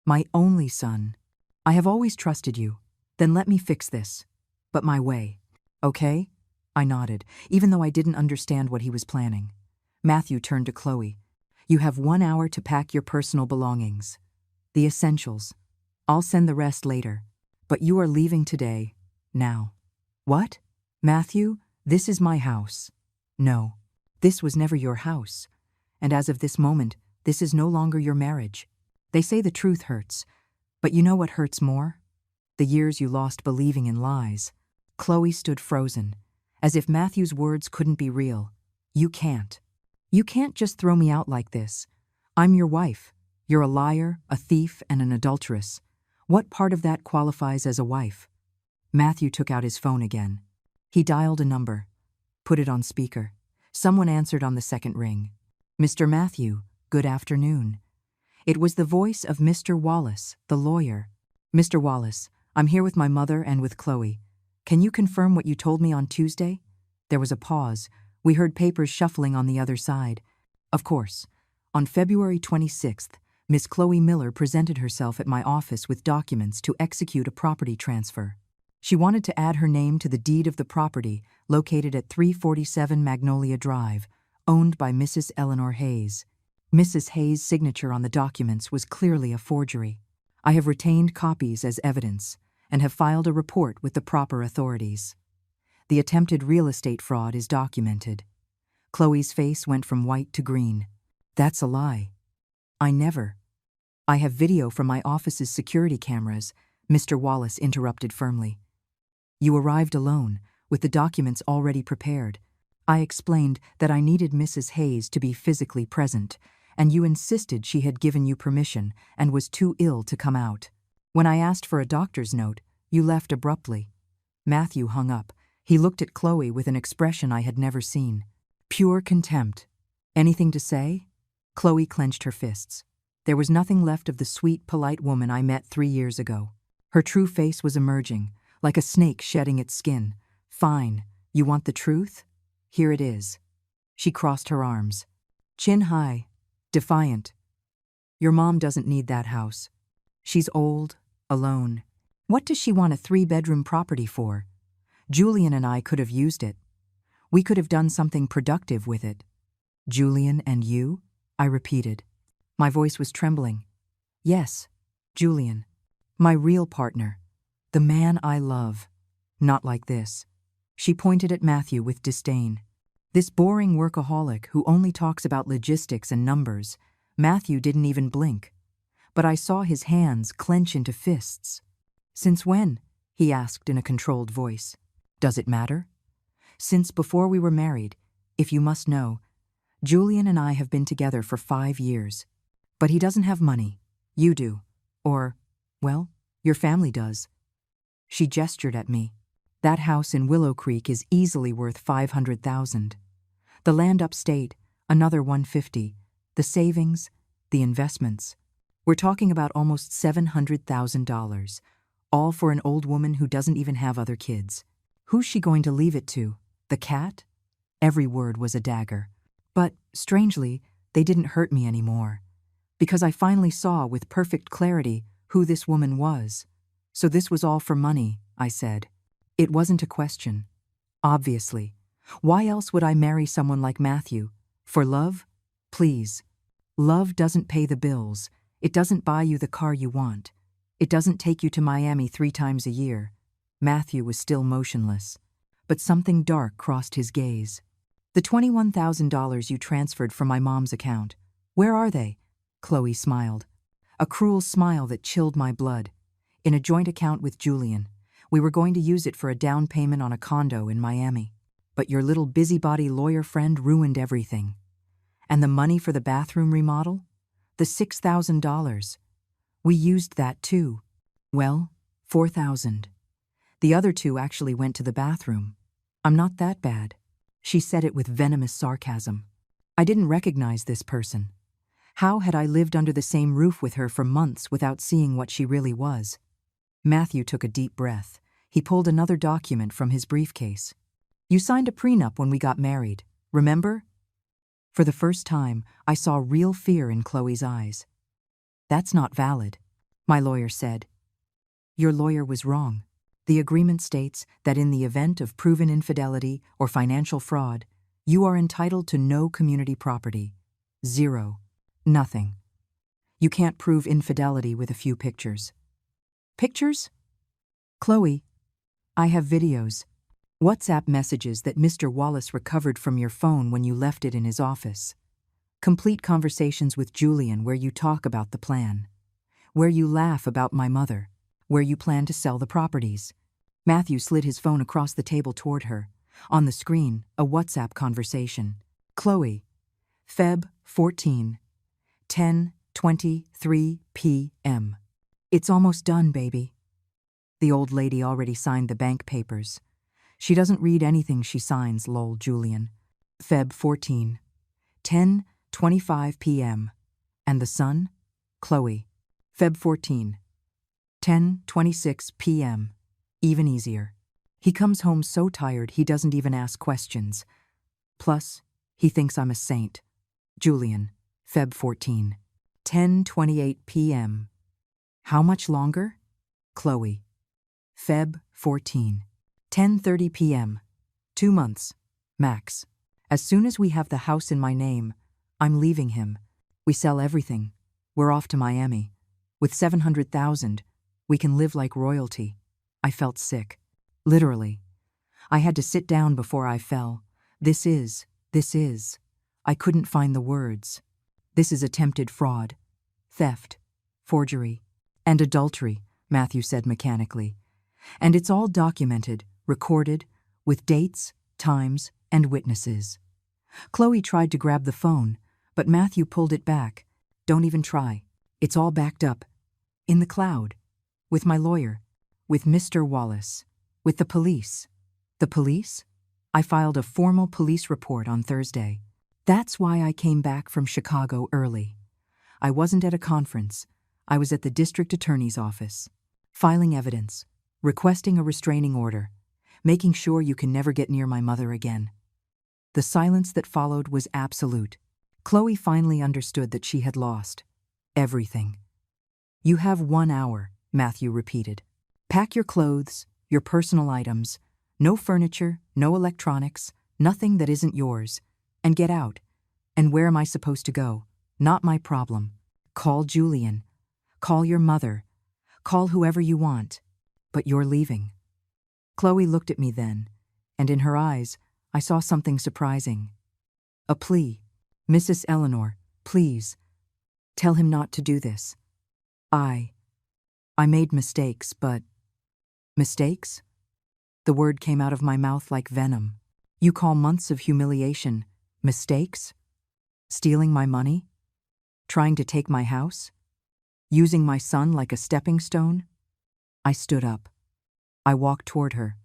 My only son. I have always trusted you. Then let me fix this. But my way. Okay?" I nodded, even though I didn't understand what he was planning. Matthew turned to Chloe. "You have 1 hour to pack your personal belongings. The essentials. I'll send the rest later. But you are leaving today. Now." "What?" "Matthew, this is my house." "No, this was never your house. And as of this moment, this is no longer your marriage. They say the truth hurts. But you know what hurts more? The years you lost believing in lies." Chloe stood frozen, as if Matthew's words couldn't be real. "You can't. You can't just throw me out like this. I'm your wife. You're a liar, a thief, and an adulteress. What part of that qualifies as a wife?" Matthew took out his phone again. He dialed a number, put it on speaker. Someone answered on the second ring. "Mr. Matthew, good afternoon." It was the voice of Mr. Wallace, the lawyer. "Mr. Wallace, I'm here with my mother and with Chloe. Can you confirm what you told me on Tuesday?" There was a pause. We heard papers shuffling on the other side. "Of course. On February 26th, Miss Chloe Miller presented herself at my office with documents to execute a property transfer. She wanted to add her name to the deed of the property located at 347 Magnolia Drive, owned by Mrs. Eleanor Hayes. Mrs. Hayes' signature on the documents was clearly a forgery. I have retained copies as evidence and have filed a report with the proper authorities. The attempted real estate fraud is documented." Chloe's face went from white to green. "That's a lie. I never." "I have video from my office's security cameras," Mr. Wallace interrupted firmly. "You arrived alone, with the documents already prepared. I explained that I needed Mrs. Hayes to be physically present, and you insisted she had given you permission and was too ill to come out. When I asked for a doctor's note, you left abruptly." Matthew hung up. He looked at Chloe with an expression I had never seen. Pure contempt. "Anything to say?" Chloe clenched her fists. There was nothing left of the sweet, polite woman I met 3 years ago. Her true face was emerging, like a snake shedding its skin. "Fine. You want the truth? Here it is." She crossed her arms. Chin high, defiant. "Your mom doesn't need that house. She's old, alone. What does she want a 3-bedroom property for? Julian and I could have used it. We could have done something productive with it." "Julian and you?" I repeated. My voice was trembling. "Yes, Julian. My real partner. The man I love. Not like this." She pointed at Matthew with disdain. "This boring workaholic who only talks about logistics and numbers." Matthew didn't even blink. but I saw his hands clench into fists. "Since when?" he asked in a controlled voice. "Does it matter?" "Since before we were married, if you must know. Julian and I have been together for 5 years. But he doesn't have money. You do. Or, well, your family does." She gestured at me. "That house in Willow Creek is easily worth $500,000. The land upstate, another $150. The savings, the investments. We're talking about almost $700,000, all for an old woman who doesn't even have other kids. Who's she going to leave it to? The cat?" Every word was a dagger. But, strangely, they didn't hurt me anymore. Because I finally saw with perfect clarity who this woman was. "So this was all for money," I said. It wasn't a question. Obviously. Why else would I marry someone like Matthew? For love? Please. Love doesn't pay the bills. It doesn't buy you the car you want. It doesn't take you to Miami 3 times a year. Matthew was still motionless. But something dark crossed his gaze. "The $21,000 you transferred from my mom's account. Where are they?" Chloe smiled. A cruel smile that chilled my blood. "In a joint account with Julian. We were going to use it for a down payment on a condo in Miami. But your little busybody lawyer friend ruined everything. And the money for the bathroom remodel? The $6,000. We used that too. Well, $4,000. The other 2 actually went to the bathroom. I'm not that bad." She said it with venomous sarcasm. I didn't recognize this person. How had I lived under the same roof with her for months without seeing what she really was? Matthew took a deep breath. He pulled another document from his briefcase. "You signed a prenup when we got married, remember?" For the first time, I saw real fear in Chloe's eyes. "That's not valid," my lawyer said. "Your lawyer was wrong. The agreement states that in the event of proven infidelity or financial fraud, you are entitled to no community property. 0. Nothing. You can't prove infidelity with a few pictures." "Pictures?" "Chloe, I have videos. WhatsApp messages that Mr. Wallace recovered from your phone when you left it in his office. Complete conversations with Julian where you talk about the plan. Where you laugh about my mother. Where you plan to sell the properties." Matthew slid his phone across the table toward her. On the screen, a WhatsApp conversation. "Chloe, Feb. 14, 10:23 p.m. It's almost done, baby." The old lady already signed the bank papers. "She doesn't read anything she signs, lol, Julian." "Feb. 14, 10:25 p.m. And the son? Chloe. Feb. 14, 10:26 p.m. Even easier. He comes home so tired he doesn't even ask questions. Plus, he thinks I'm a saint. Julian, Feb. 14, 10:28 p.m. How much longer? Chloe. Feb. 14, 10:30 p.m. 2 months, max. As soon as we have the house in my name, I'm leaving him. We sell everything. We're off to Miami. With $700,000, we can live like royalty. I felt sick. Literally. I had to sit down before I fell. This is. I couldn't find the words. This is attempted fraud, theft, forgery, and adultery, Matthew said mechanically. And it's all documented, recorded, with dates, times, and witnesses. Chloe tried to grab the phone, but Matthew pulled it back. Don't even try. It's all backed up. In the cloud. With my lawyer. With Mr. Wallace. With the police. The police? I filed a formal police report on Thursday. That's why I came back from Chicago early. I wasn't at a conference. I was at the district attorney's office. Filing evidence. Requesting a restraining order. Making sure you can never get near my mother again. The silence that followed was absolute. Chloe finally understood that she had lost. Everything. You have 1 hour, Matthew repeated. Pack your clothes, your personal items, no furniture, no electronics, nothing that isn't yours, and get out. And where am I supposed to go? Not my problem. Call Julian. Call your mother. Call whoever you want. But you're leaving. Chloe looked at me then, and in her eyes, I saw something surprising. A plea. Mrs. Eleanor, please. Tell him not to do this. I made mistakes, but… Mistakes? The word came out of my mouth like venom. You call months of humiliation mistakes? Stealing my money? Trying to take my house? Using my son like a stepping stone? I stood up. I walked toward her.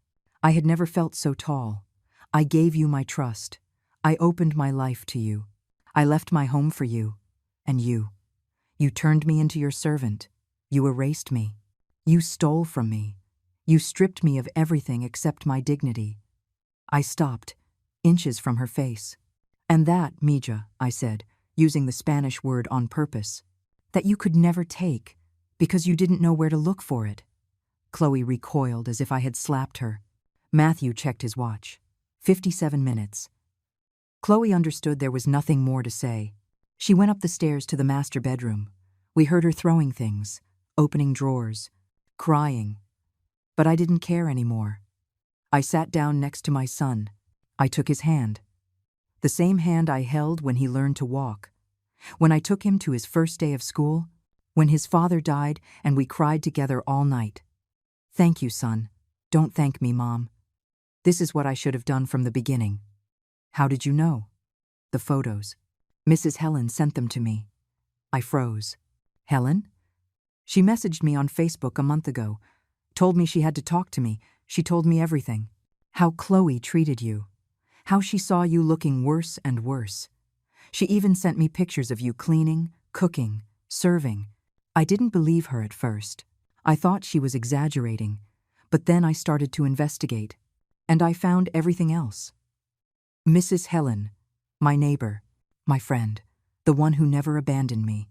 I had never felt so tall. I gave you my trust. I opened my life to you. I left my home for you. And you. You turned me into your servant. You erased me. You stole from me. You stripped me of everything except my dignity. I stopped, inches from her face. And that, Mija, I said, using the Spanish word on purpose, that you could never take because you didn't know where to look for it. Chloe recoiled as if I had slapped her. Matthew checked his watch. 57 minutes. Chloe understood there was nothing more to say. She went up the stairs to the master bedroom. We heard her throwing things, opening drawers, crying. But I didn't care anymore. I sat down next to my son. I took his hand. The same hand I held when he learned to walk. When I took him to his first day of school. When his father died and we cried together all night. Thank you, son. Don't thank me, Mom. This is what I should have done from the beginning. How did you know? The photos. Mrs. Helen sent them to me. I froze. Helen? She messaged me on Facebook a month ago. Told me she had to talk to me. She told me everything. How Chloe treated you. How she saw you looking worse and worse. She even sent me pictures of you cleaning, cooking, serving. I didn't believe her at first. I thought she was exaggerating. But then I started to investigate. And I found everything else. Mrs. Helen, my neighbor, my friend, the one who never abandoned me.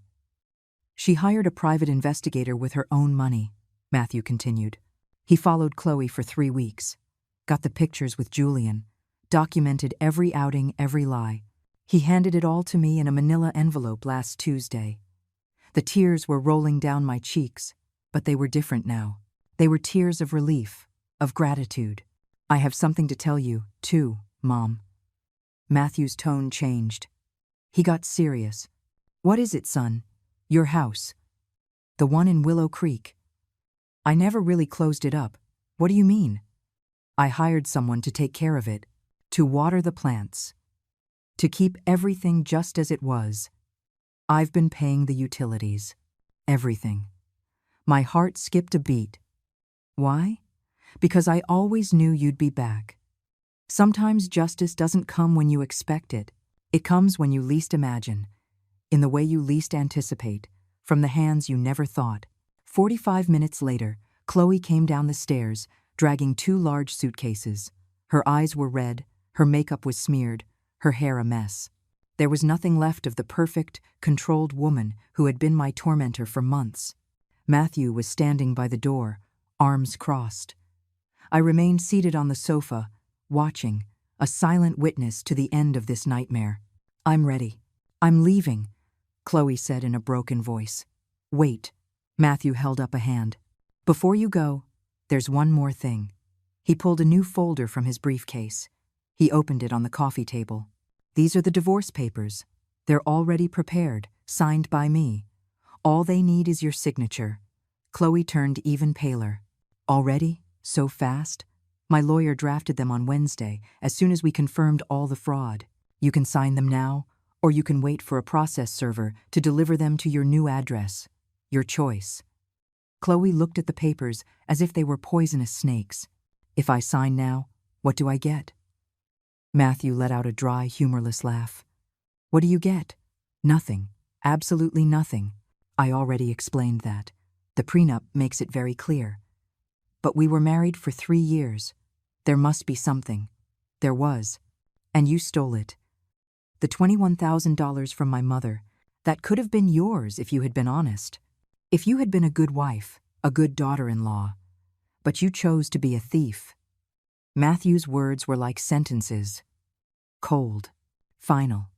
She hired a private investigator with her own money, Matthew continued. He followed Chloe for 3 weeks, got the pictures with Julian, documented every outing, every lie. He handed it all to me in a manila envelope last Tuesday. The tears were rolling down my cheeks, but they were different now. They were tears of relief, of gratitude. I have something to tell you, too, Mom. Matthew's tone changed. He got serious. What is it, son? Your house. The one in Willow Creek. I never really closed it up. What do you mean? I hired someone to take care of it, to water the plants, to keep everything just as it was. I've been paying the utilities. Everything. My heart skipped a beat. Why? Because I always knew you'd be back. Sometimes justice doesn't come when you expect it. It comes when you least imagine, in the way you least anticipate, from the hands you never thought. 45 minutes later, Chloe came down the stairs, dragging 2 large suitcases. Her eyes were red, her makeup was smeared, her hair a mess. There was nothing left of the perfect, controlled woman who had been my tormentor for months. Matthew was standing by the door, arms crossed. I remained seated on the sofa, watching, a silent witness to the end of this nightmare. I'm ready. I'm leaving, Chloe said in a broken voice. Wait. Matthew held up a hand. Before you go, there's one more thing. He pulled a new folder from his briefcase. He opened it on the coffee table. These are the divorce papers. They're already prepared, signed by me. All they need is your signature. Chloe turned even paler. Already? So fast? My lawyer drafted them on Wednesday, as soon as we confirmed all the fraud. You can sign them now, or you can wait for a process server to deliver them to your new address. Your choice. Chloe looked at the papers as if they were poisonous snakes. If I sign now, what do I get? Matthew let out a dry, humorless laugh. What do you get? Nothing. Absolutely nothing. I already explained that. The prenup makes it very clear. But we were married for 3 years. There must be something. There was. And you stole it. The $21,000 from my mother. That could have been yours if you had been honest. If you had been a good wife, a good daughter-in-law. But you chose to be a thief. Matthew's words were like sentences. Cold. Final.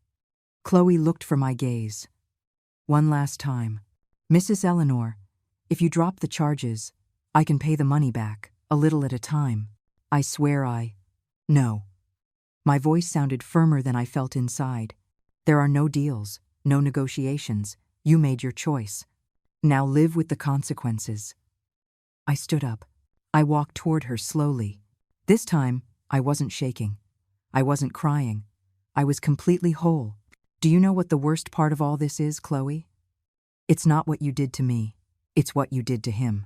Chloe looked for my gaze. One last time. Mrs. Eleanor, if you drop the charges, I can pay the money back, a little at a time. I swear No. My voice sounded firmer than I felt inside. There are no deals, no negotiations. You made your choice. Now live with the consequences. I stood up. I walked toward her slowly. This time, I wasn't shaking. I wasn't crying. I was completely whole. Do you know what the worst part of all this is, Chloe? It's not what you did to me. It's what you did to him.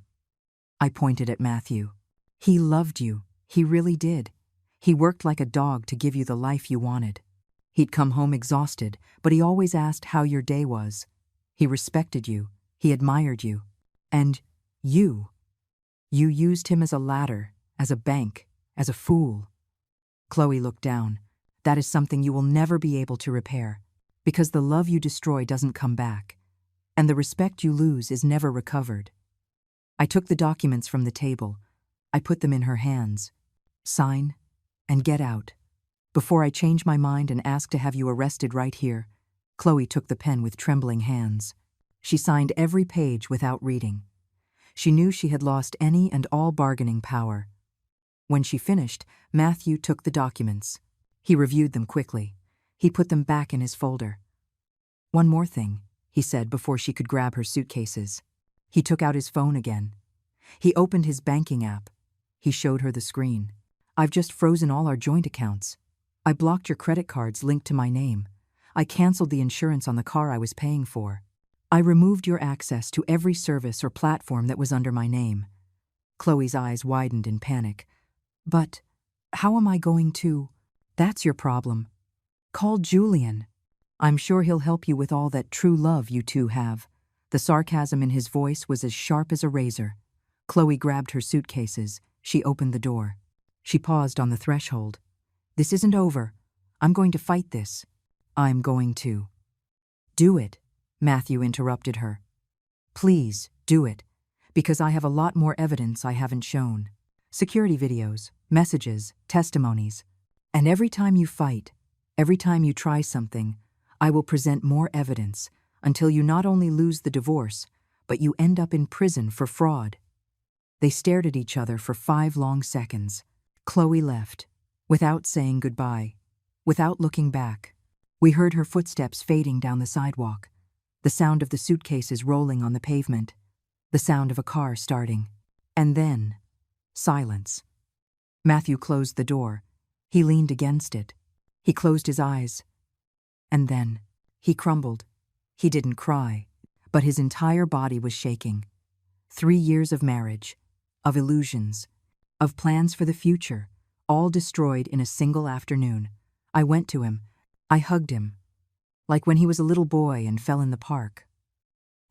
I pointed at Matthew. He loved you. He really did. He worked like a dog to give you the life you wanted. He'd come home exhausted, but he always asked how your day was. He respected you. He admired you. And you used him as a ladder, as a bank, as a fool. Chloe looked down. That is something you will never be able to repair, because the love you destroy doesn't come back, and the respect you lose is never recovered. I took the documents from the table. I put them in her hands. Sign and get out. Before I change my mind and ask to have you arrested right here. Chloe took the pen with trembling hands. She signed every page without reading. She knew she had lost any and all bargaining power. When she finished, Matthew took the documents. He reviewed them quickly. He put them back in his folder. One more thing, he said before she could grab her suitcases. He took out his phone again. He opened his banking app. He showed her the screen. I've just frozen all our joint accounts. I blocked your credit cards linked to my name. I canceled the insurance on the car I was paying for. I removed your access to every service or platform that was under my name. Chloe's eyes widened in panic. But how am I going to? That's your problem. Call Julian. I'm sure he'll help you with all that true love you two have. The sarcasm in his voice was as sharp as a razor. Chloe grabbed her suitcases. She opened the door. She paused on the threshold. This isn't over. I'm going to fight this. I'm going to. Do it, Matthew interrupted her. Please, do it, because I have a lot more evidence I haven't shown. Security videos, messages, testimonies. And every time you fight, every time you try something, I will present more evidence until you not only lose the divorce, but you end up in prison for fraud. They stared at each other for 5 long seconds. Chloe left, without saying goodbye, without looking back. We heard her footsteps fading down the sidewalk, the sound of the suitcases rolling on the pavement, the sound of a car starting. And then, silence. Matthew closed the door. He leaned against it. He closed his eyes. And then, he crumbled. He didn't cry, but his entire body was shaking. 3 years of marriage, of illusions, of plans for the future, all destroyed in a single afternoon. I went to him. I hugged him. Like when he was a little boy and fell in the park.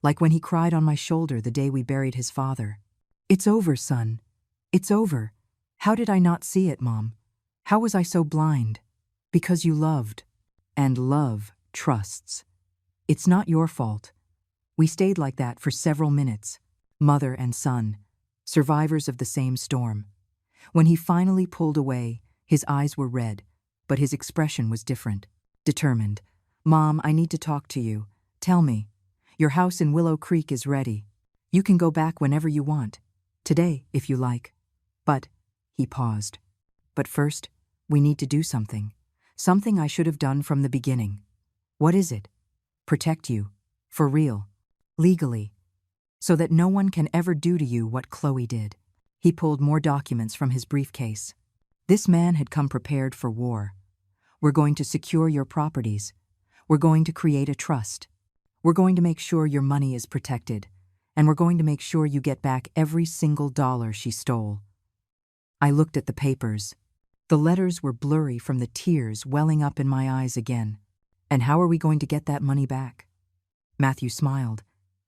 Like when he cried on my shoulder the day we buried his father. It's over, son. It's over. How did I not see it, Mom? How was I so blind? Because you loved. And love trusts. It's not your fault. We stayed like that for several minutes, mother and son, survivors of the same storm. When he finally pulled away, his eyes were red, but his expression was different, determined. Mom, I need to talk to you. Tell me. Your house in Willow Creek is ready. You can go back whenever you want. Today, if you like. But, he paused. But first, we need to do something. Something I should have done from the beginning. What is it? Protect you. For real. Legally. So that no one can ever do to you what Chloe did. He pulled more documents from his briefcase. This man had come prepared for war. We're going to secure your properties. We're going to create a trust. We're going to make sure your money is protected. And we're going to make sure you get back every single dollar she stole. I looked at the papers. The letters were blurry from the tears welling up in my eyes again. And how are we going to get that money back? Matthew smiled.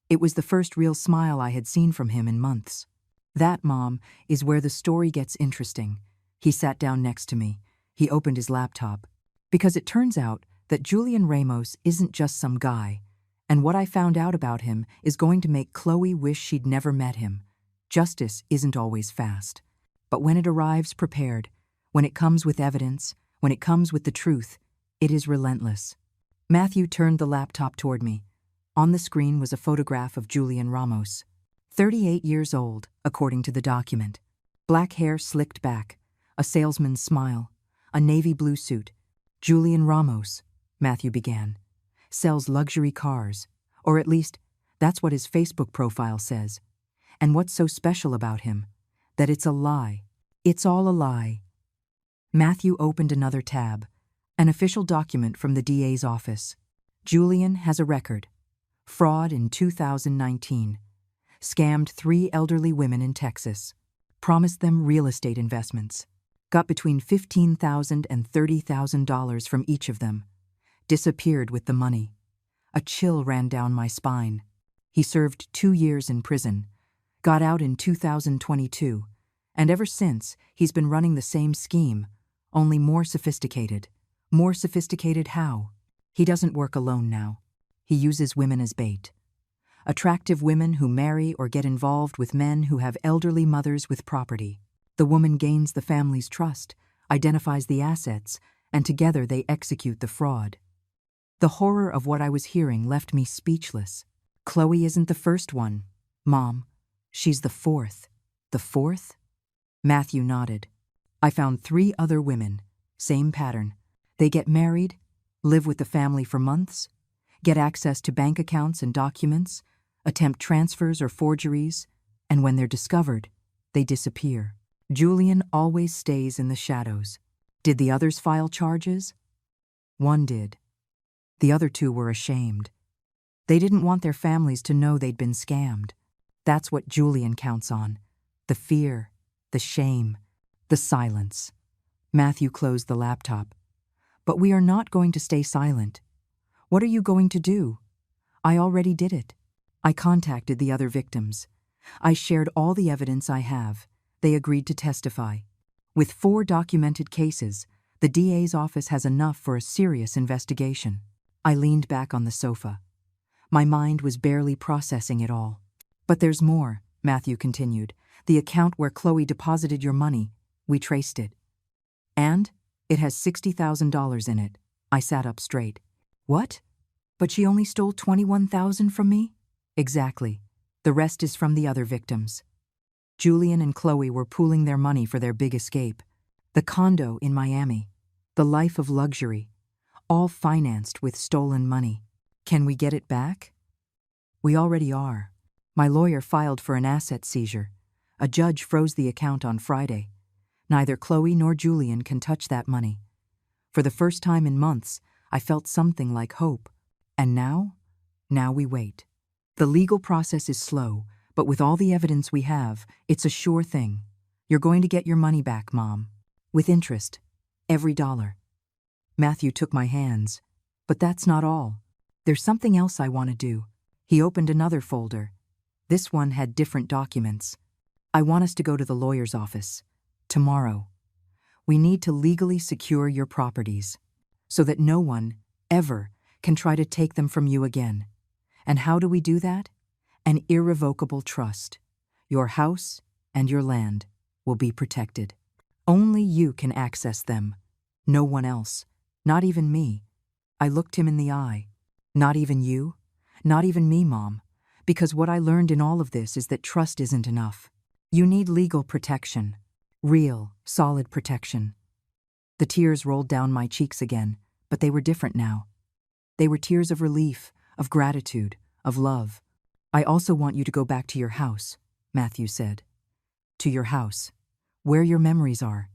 It was the first real smile I had seen from him in months. That, Mom, is where the story gets interesting. He sat down next to me. He opened his laptop. Because it turns out that Julian Ramos isn't just some guy. And what I found out about him is going to make Chloe wish she'd never met him. Justice isn't always fast. But when it arrives prepared, when it comes with evidence, when it comes with the truth, it is relentless. Matthew turned the laptop toward me. On the screen was a photograph of Julian Ramos. 38 years old, according to the document. Black hair slicked back, a salesman's smile, a navy blue suit. Julian Ramos, Matthew began, sells luxury cars, or at least, That's what his Facebook profile says. And what's so special about him? That it's a lie. It's all a lie. Matthew opened another tab, an official document from the DA's office. Julian has a record. Fraud in 2019. Scammed 3 elderly women in Texas. Promised them real estate investments. Got between $15,000 and $30,000 from each of them. Disappeared with the money. A chill ran down my spine. He served 2 years in prison. Got out in 2022. And ever since, he's been running the same scheme, only more sophisticated. More sophisticated how? He doesn't work alone now. He uses women as bait. Attractive women who marry or get involved with men who have elderly mothers with property. The woman gains the family's trust, identifies the assets, and together they execute the fraud. The horror of what I was hearing left me speechless. Chloe isn't the first one, Mom. She's the fourth. The fourth? Matthew nodded. I found 3 other women. Same pattern. They get married, live with the family for months, get access to bank accounts and documents, attempt transfers or forgeries, and when they're discovered, they disappear. Julian always stays in the shadows. Did the others file charges? One did. The other 2 were ashamed. They didn't want their families to know they'd been scammed. That's what Julian counts on. The fear, the shame, the silence. Matthew closed the laptop. But we are not going to stay silent. What are you going to do? I already did it. I contacted the other victims. I shared all the evidence I have. They agreed to testify. With 4 documented cases, the DA's office has enough for a serious investigation. I leaned back on the sofa. My mind was barely processing it all. But there's more, Matthew continued. The account where Chloe deposited your money, we traced it. And it has $60,000 in it. I sat up straight. What? But she only stole $21,000 from me? Exactly. The rest is from the other victims. Julian and Chloe were pooling their money for their big escape. The condo in Miami. The life of luxury. All financed with stolen money. Can we get it back? We already are. My lawyer filed for an asset seizure. A judge froze the account on Friday. Neither Chloe nor Julian can touch that money. For the first time in months, I felt something like hope. And now? Now we wait. The legal process is slow, but with all the evidence we have, it's a sure thing. You're going to get your money back, Mom. With interest. Every dollar. Matthew took my hands. But that's not all. There's something else I want to do. He opened another folder. This one had different documents. I want us to go to the lawyer's office. Tomorrow. We need to legally secure your properties, so that no one, ever, can try to take them from you again. And how do we do that? An irrevocable trust. Your house and your land will be protected. Only you can access them. No one else. Not even me. I looked him in the eye. Not even you? Not even me, Mom. Because what I learned in all of this is that trust isn't enough. You need legal protection. Real, solid protection. The tears rolled down my cheeks again, but they were different now. They were tears of relief, of gratitude, of love. I also want you to go back to your house, Matthew said. To your house. Where your memories are.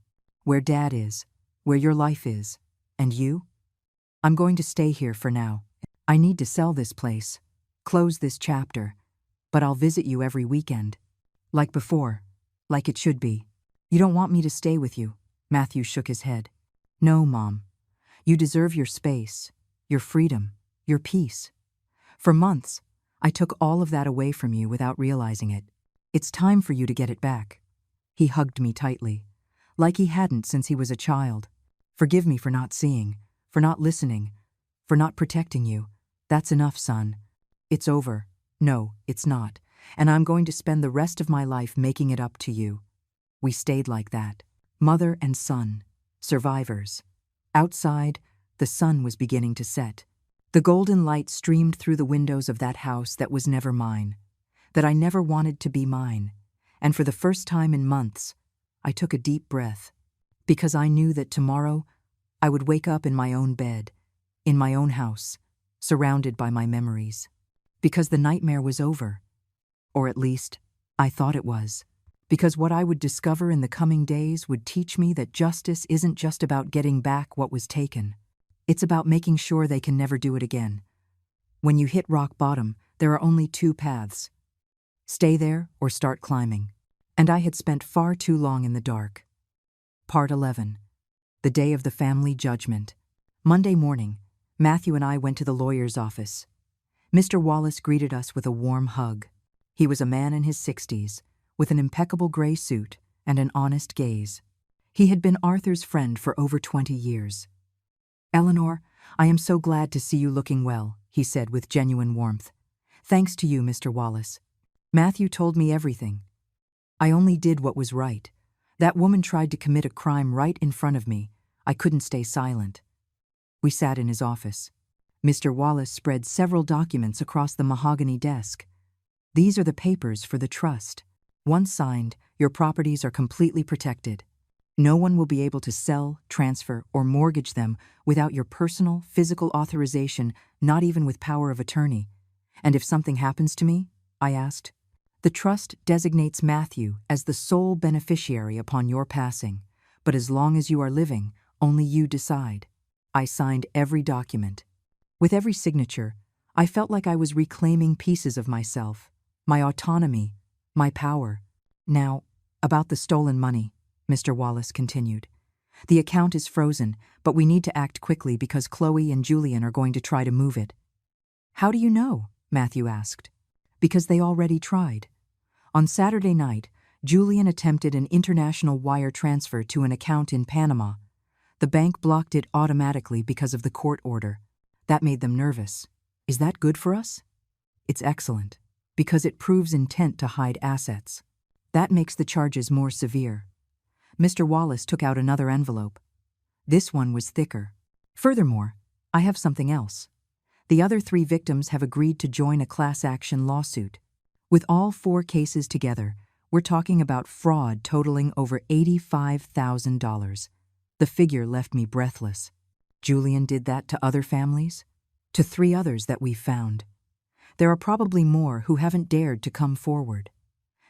Where Dad is. Where your life is. And you? I'm going to stay here for now. I need to sell this place. Close this chapter. But I'll visit you every weekend. Like before. Like it should be. You don't want me to stay with you. Matthew shook his head. No, Mom. You deserve your space, your freedom, your peace. For months, I took all of that away from you without realizing it. It's time for you to get it back. He hugged me tightly, like he hadn't since he was a child. Forgive me for not seeing, for not listening, for not protecting you. That's enough, son. It's over. No, it's not. And I'm going to spend the rest of my life making it up to you. We stayed like that. Mother and son. Survivors. Outside, the sun was beginning to set. The golden light streamed through the windows of that house that was never mine, that I never wanted to be mine. And for the first time in months, I took a deep breath, because I knew that tomorrow I would wake up in my own bed, in my own house, surrounded by my memories. Because the nightmare was over. Or at least, I thought it was. Because what I would discover in the coming days would teach me that justice isn't just about getting back what was taken. It's about making sure they can never do it again. When you hit rock bottom, there are only two paths. Stay there or start climbing. And I had spent far too long in the dark. Part 11. The day of the family judgment. Monday morning, Matthew and I went to the lawyer's office. Mr. Wallace greeted us with a warm hug. He was a man in his 60s, with an impeccable gray suit and an honest gaze. He had been Arthur's friend for over 20 years. "Eleanor, I am so glad to see you looking well," he said with genuine warmth. "Thanks to you, Mr. Wallace. Matthew told me everything. I only did what was right. That woman tried to commit a crime right in front of me. I couldn't stay silent." We sat in his office. Mr. Wallace spread several documents across the mahogany desk. "These are the papers for the trust. Once signed, your properties are completely protected. No one will be able to sell, transfer, or mortgage them without your personal, physical authorization, not even with power of attorney. And if something happens to me?" I asked. "The trust designates Matthew as the sole beneficiary upon your passing, but as long as you are living, only you decide." I signed every document. With every signature, I felt like I was reclaiming pieces of myself, my autonomy, my power. "Now, about the stolen money," Mr. Wallace continued. "The account is frozen, but we need to act quickly because Chloe and Julian are going to try to move it." "How do you know?" Matthew asked. "Because they already tried. On Saturday night, Julian attempted an international wire transfer to an account in Panama. The bank blocked it automatically because of the court order. That made them nervous. Is that good for us? It's excellent, because it proves intent to hide assets. That makes the charges more severe." Mr. Wallace took out another envelope. This one was thicker. "Furthermore, I have something else. The other 3 victims have agreed to join a class action lawsuit. With all 4 cases together, we're talking about fraud totaling over $85,000. The figure left me breathless. Julian did that to other families? To 3 others that we've found. There are probably more who haven't dared to come forward."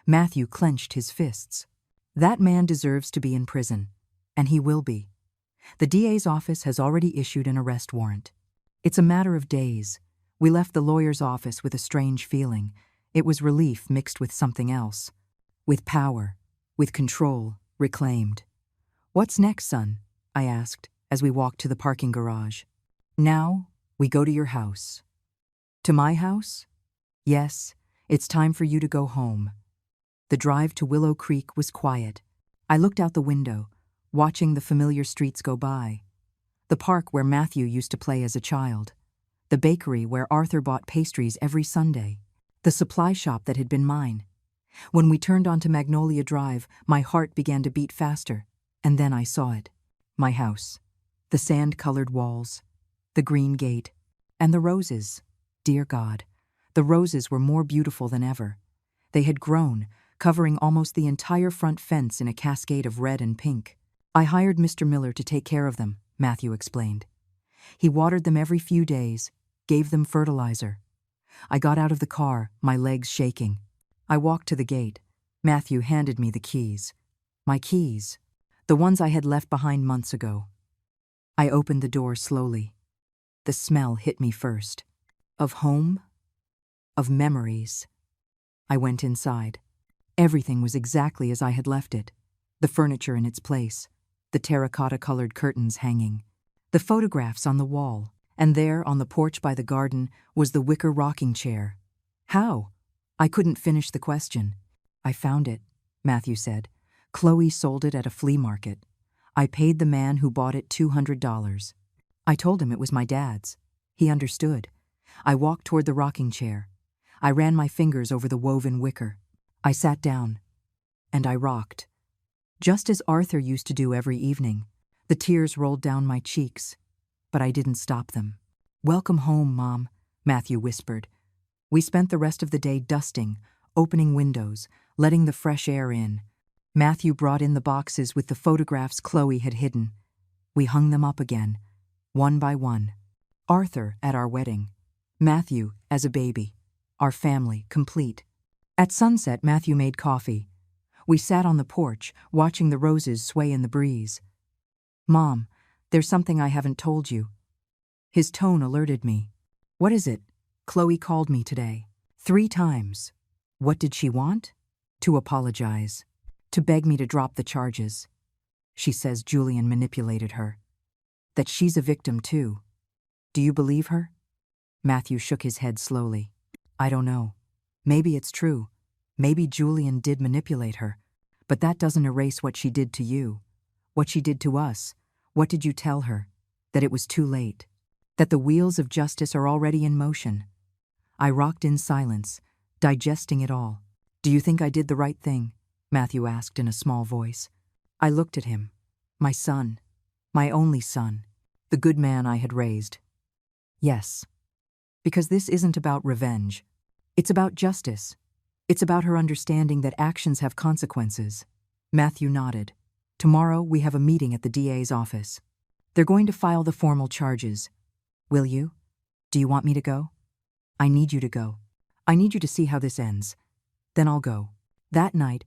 Matthew clenched his fists. "That man deserves to be in prison, and he will be. The DA's office has already issued an arrest warrant. It's a matter of days." We left the lawyer's office with a strange feeling. It was relief mixed with something else. With power, with control, reclaimed. "What's next, son?" I asked as we walked to the parking garage. "Now, we go to your house." "To my house?" "Yes, it's time for you to go home." The drive to Willow Creek was quiet. I looked out the window, watching the familiar streets go by. The park where Matthew used to play as a child. The bakery where Arthur bought pastries every Sunday. The supply shop that had been mine. When we turned onto Magnolia Drive, my heart began to beat faster, and then I saw it. My house. The sand-colored walls. The green gate. And the roses. Dear God, the roses were more beautiful than ever. They had grown, covering almost the entire front fence in a cascade of red and pink. "I hired Mr. Miller to take care of them," Matthew explained. "He watered them every few days, gave them fertilizer." I got out of the car, my legs shaking. I walked to the gate. Matthew handed me the keys. My keys. The ones I had left behind months ago. I opened the door slowly. The smell hit me first. Of home? Of memories. I went inside. Everything was exactly as I had left it. The furniture in its place. The terracotta-colored curtains hanging. The photographs on the wall. And there, on the porch by the garden, was the wicker rocking chair. How? I couldn't finish the question. "I found it," Matthew said. "Chloe sold it at a flea market. I paid the man who bought it $200. I told him it was my dad's. He understood. I walked toward the rocking chair. I ran my fingers over the woven wicker. I sat down. And I rocked. Just as Arthur used to do every evening. The tears rolled down my cheeks. But I didn't stop them. "Welcome home, Mom," Matthew whispered. We spent the rest of the day dusting, opening windows, letting the fresh air in. Matthew brought in the boxes with the photographs Chloe had hidden. We hung them up again, one by one. Arthur at our wedding. Matthew as a baby. our family, complete. At sunset, Matthew made coffee. We sat on the porch, watching the roses sway in the breeze. "Mom, there's something I haven't told you." His tone alerted me. "What is it?" "Chloe called me today. 3 times. What did she want?" "To apologize. To beg me to drop the charges. She says Julian manipulated her. That she's a victim too. Do you believe her?" Matthew shook his head slowly. "I don't know. Maybe it's true. Maybe Julian did manipulate her. But that doesn't erase what she did to you. What she did to us. What did you tell her? That it was too late. That the wheels of justice are already in motion." I rocked in silence, digesting it all. "Do you think I did the right thing?" Matthew asked in a small voice. I looked at him. My son. My only son. The good man I had raised. Yes. Because this isn't about revenge. It's about justice. It's about her understanding that actions have consequences. Matthew nodded. "Tomorrow we have a meeting at the DA's office. They're going to file the formal charges. Will you? Do you want me to go?" "I need you to go. I need you to see how this ends. Then I'll go." That night,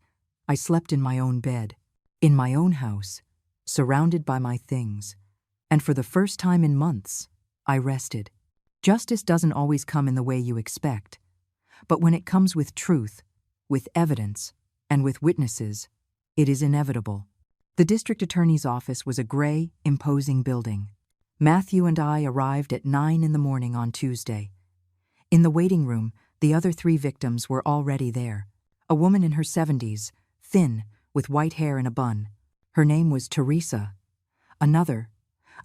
I slept in my own bed, in my own house, surrounded by my things. And for the first time in months, I rested. Justice doesn't always come in the way you expect. But when it comes with truth, with evidence, and with witnesses, it is inevitable. The district attorney's office was a gray, imposing building. Matthew and I arrived at 9 in the morning on Tuesday. In the waiting room, the other 3 victims were already there. A woman in her 70s, thin, with white hair in a bun. Her name was Teresa. Another,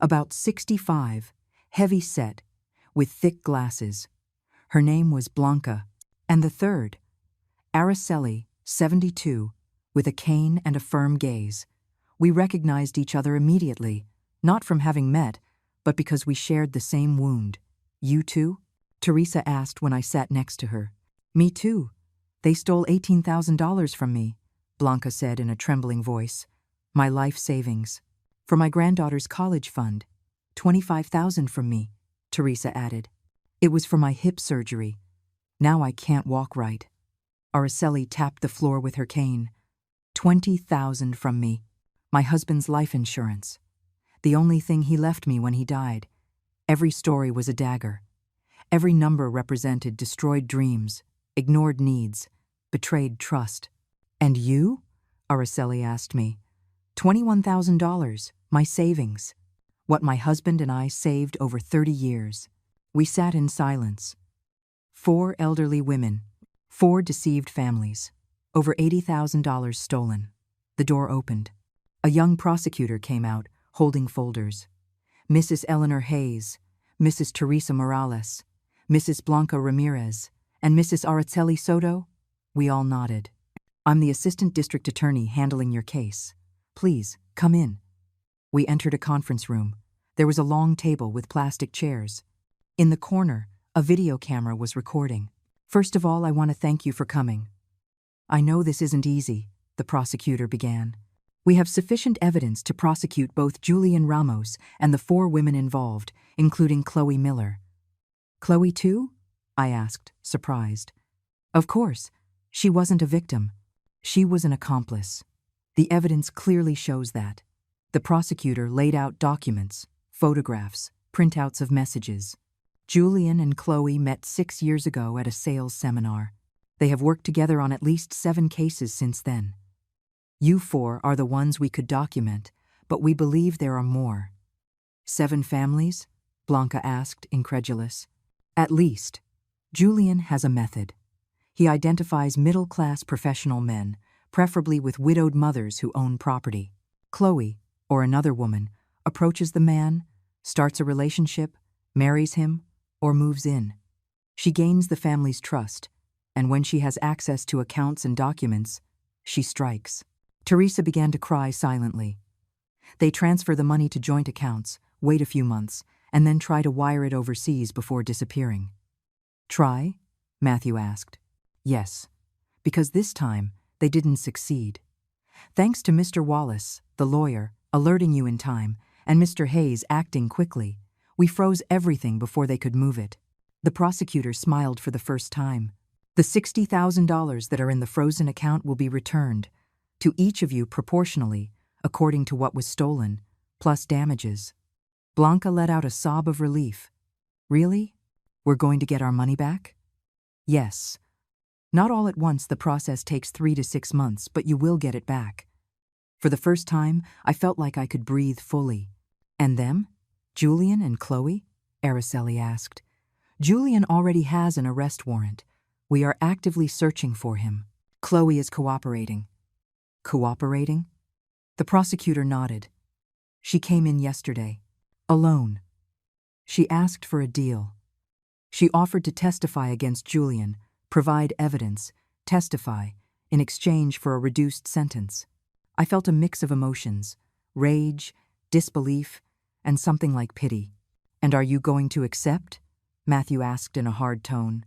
about 65, heavy-set, with thick glasses. Her name was Blanca. And the third, Araceli, 72, with a cane and a firm gaze. We recognized each other immediately, not from having met, but because we shared the same wound. "You too?" Teresa asked when I sat next to her. "Me too. They stole $18,000 from me," Blanca said in a trembling voice. "My life savings. For my granddaughter's college fund. $25,000 from me," Teresa added. "It was for my hip surgery. Now I can't walk right." Araceli tapped the floor with her cane. $20,000 from me. My husband's life insurance. The only thing he left me when he died. Every story was a dagger. Every number represented destroyed dreams, ignored needs, betrayed trust. "And you?" Araceli asked me. $21,000, my savings. What my husband and I saved over 30 years. We sat in silence. 4 elderly women, 4 deceived families, over $80,000 stolen. The door opened. A young prosecutor came out, holding folders. Mrs. Eleanor Hayes, Mrs. Teresa Morales, Mrs. Blanca Ramirez, and Mrs. Araceli Soto. We all nodded. "I'm the assistant district attorney handling your case. Please, come in." We entered a conference room. There was a long table with plastic chairs. In the corner, a video camera was recording. "First of all, I want to thank you for coming. I know this isn't easy," the prosecutor began. "We have sufficient evidence to prosecute both Julian Ramos and the 4 women involved, including Chloe Miller." "Chloe too?" I asked, surprised. "Of course. She wasn't a victim. She was an accomplice. The evidence clearly shows that." The prosecutor laid out documents, photographs, printouts of messages. Julian and Chloe met 6 years ago at a sales seminar. They have worked together on at least 7 cases since then. "You 4 are the ones we could document, but we believe there are more." "7 families?" Blanca asked, incredulous. "At least. Julian has a method. He identifies middle-class professional men, preferably with widowed mothers who own property. Chloe, or another woman, approaches the man, starts a relationship, marries him, or moves in. She gains the family's trust, and when she has access to accounts and documents, she strikes." Teresa began to cry silently. "They transfer the money to joint accounts, wait a few months, and then try to wire it overseas before disappearing." "Try?" Matthew asked. "Yes, because this time they didn't succeed. Thanks to Mr. Wallace, the lawyer, alerting you in time, and Mr. Hayes acting quickly, we froze everything before they could move it. The prosecutor smiled for the first time. The $60,000 that are in the frozen account will be returned to each of you proportionally, according to what was stolen, plus damages. Blanca let out a sob of relief. Really? We're going to get our money back? Yes. Not all at once. The process takes 3 to 6 months, but you will get it back. For the first time, I felt like I could breathe fully. And them? Julian and Chloe? Araceli asked. Julian already has an arrest warrant. We are actively searching for him. Chloe is cooperating. Cooperating? The prosecutor nodded. She came in yesterday. Alone. She asked for a deal. She offered to testify against Julian, provide evidence, testify, in exchange for a reduced sentence. I felt a mix of emotions, rage, disbelief, and something like pity. And are you going to accept? Matthew asked in a hard tone.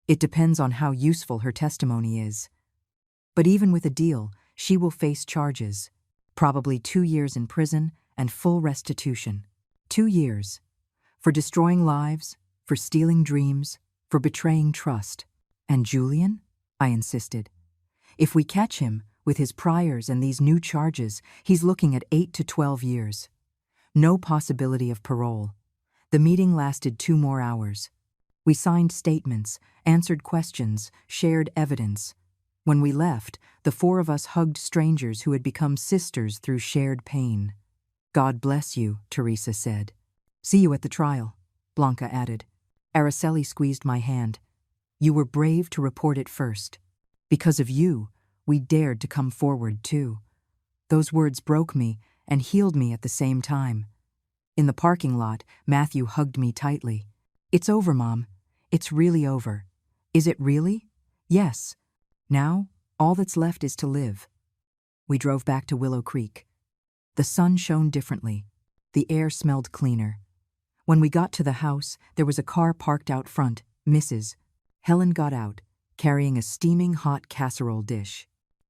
It depends on how useful her testimony is. But even with a deal, she will face charges. Probably 2 years in prison and full restitution. 2 years. For destroying lives, for stealing dreams, for betraying trust. And Julian? I insisted. If we catch him, with his priors and these new charges, he's looking at 8 to 12 years. No possibility of parole. The meeting lasted 2 more hours. We signed statements, answered questions, shared evidence. When we left, the 4 of us hugged strangers who had become sisters through shared pain. God bless you, Teresa said. See you at the trial, Blanca added. Araceli squeezed my hand. You were brave to report it first. Because of you, we dared to come forward too. Those words broke me and healed me at the same time. In the parking lot, Matthew hugged me tightly. It's over, Mom. It's really over. Is it really? Yes. Now, all that's left is to live. We drove back to Willow Creek. The sun shone differently. The air smelled cleaner. When we got to the house, there was a car parked out front, Mrs. Helen got out, carrying a steaming hot casserole dish.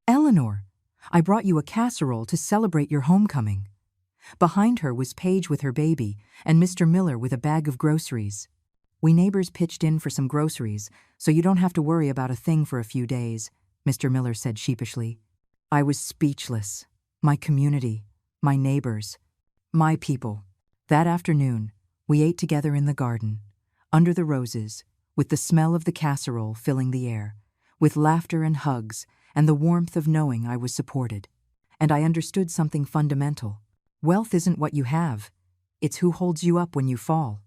Eleanor, I brought you a casserole to celebrate your homecoming. Behind her was Paige with her baby and Mr. Miller with a bag of groceries. We neighbors pitched in for some groceries, so you don't have to worry about a thing for a few days, Mr. Miller said sheepishly. I was speechless. My community, my neighbors, my people. That afternoon, we ate together in the garden, under the roses, with the smell of the casserole filling the air, with laughter and hugs and the warmth of knowing I was supported. And I understood something fundamental. Wealth isn't what you have. It's who holds you up when you fall.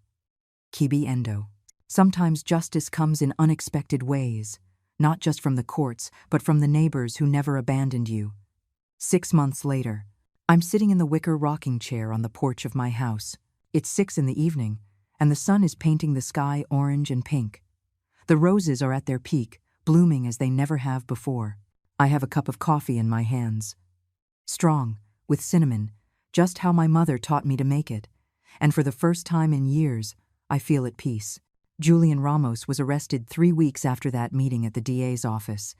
Kibi Endo. Sometimes justice comes in unexpected ways, not just from the courts, but from the neighbors who never abandoned you. 6 months later, I'm sitting in the wicker rocking chair on the porch of my house. It's 6 in the evening, and the sun is painting the sky orange and pink. The roses are at their peak, blooming as they never have before. I have a cup of coffee in my hands. Strong, with cinnamon, just how my mother taught me to make it. And for the first time in years, I feel at peace. Julian Ramos was arrested 3 weeks after that meeting at the DA's office.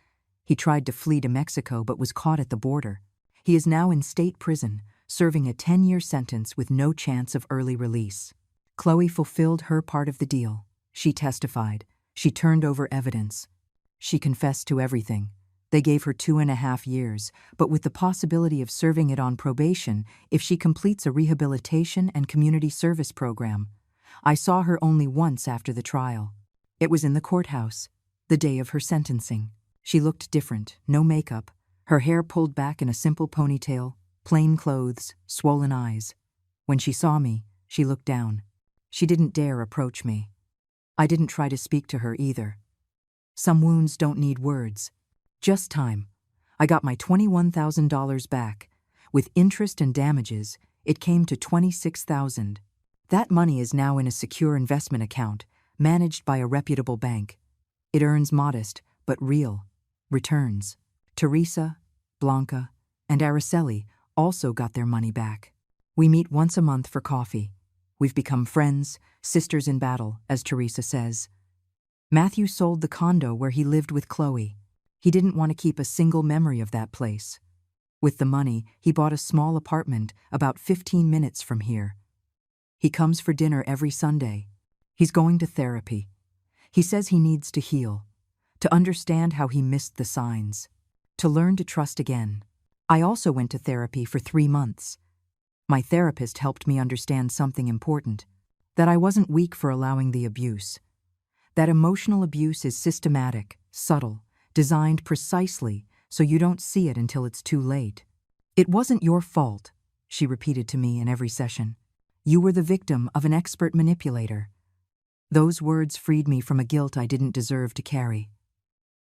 He tried to flee to Mexico but was caught at the border. He is now in state prison, serving a 10-year sentence with no chance of early release. Chloe fulfilled her part of the deal. She testified. She turned over evidence. She confessed to everything. They gave her 2.5 years, but with the possibility of serving it on probation if she completes a rehabilitation and community service program. I saw her only once after the trial. It was in the courthouse, the day of her sentencing. She looked different, no makeup, her hair pulled back in a simple ponytail, plain clothes, swollen eyes. When she saw me, she looked down. She didn't dare approach me. I didn't try to speak to her either. Some wounds don't need words. Just time. I got my $21,000 back. With interest and damages, it came to $26,000. That money is now in a secure investment account, managed by a reputable bank. It earns modest, but real, returns. Teresa, Blanca, and Araceli also got their money back. We meet once a month for coffee. We've become friends, sisters in battle, as Teresa says. Matthew sold the condo where he lived with Chloe. He didn't want to keep a single memory of that place. With the money, he bought a small apartment about 15 minutes from here. He comes for dinner every Sunday. He's going to therapy. He says he needs to heal, to understand how he missed the signs, to learn to trust again. I also went to therapy for 3 months. My therapist helped me understand something important, that I wasn't weak for allowing the abuse. That emotional abuse is systematic, subtle, designed precisely so you don't see it until it's too late. It wasn't your fault, she repeated to me in every session. You were the victim of an expert manipulator. Those words freed me from a guilt I didn't deserve to carry.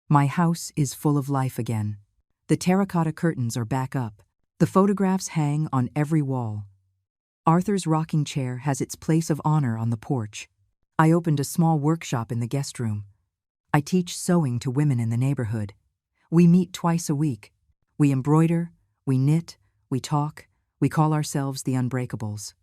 My house is full of life again. The terracotta curtains are back up. The photographs hang on every wall. Arthur's rocking chair has its place of honor on the porch. I opened a small workshop in the guest room. I teach sewing to women in the neighborhood. We meet twice a week. We embroider, we knit, we talk, we call ourselves the Unbreakables.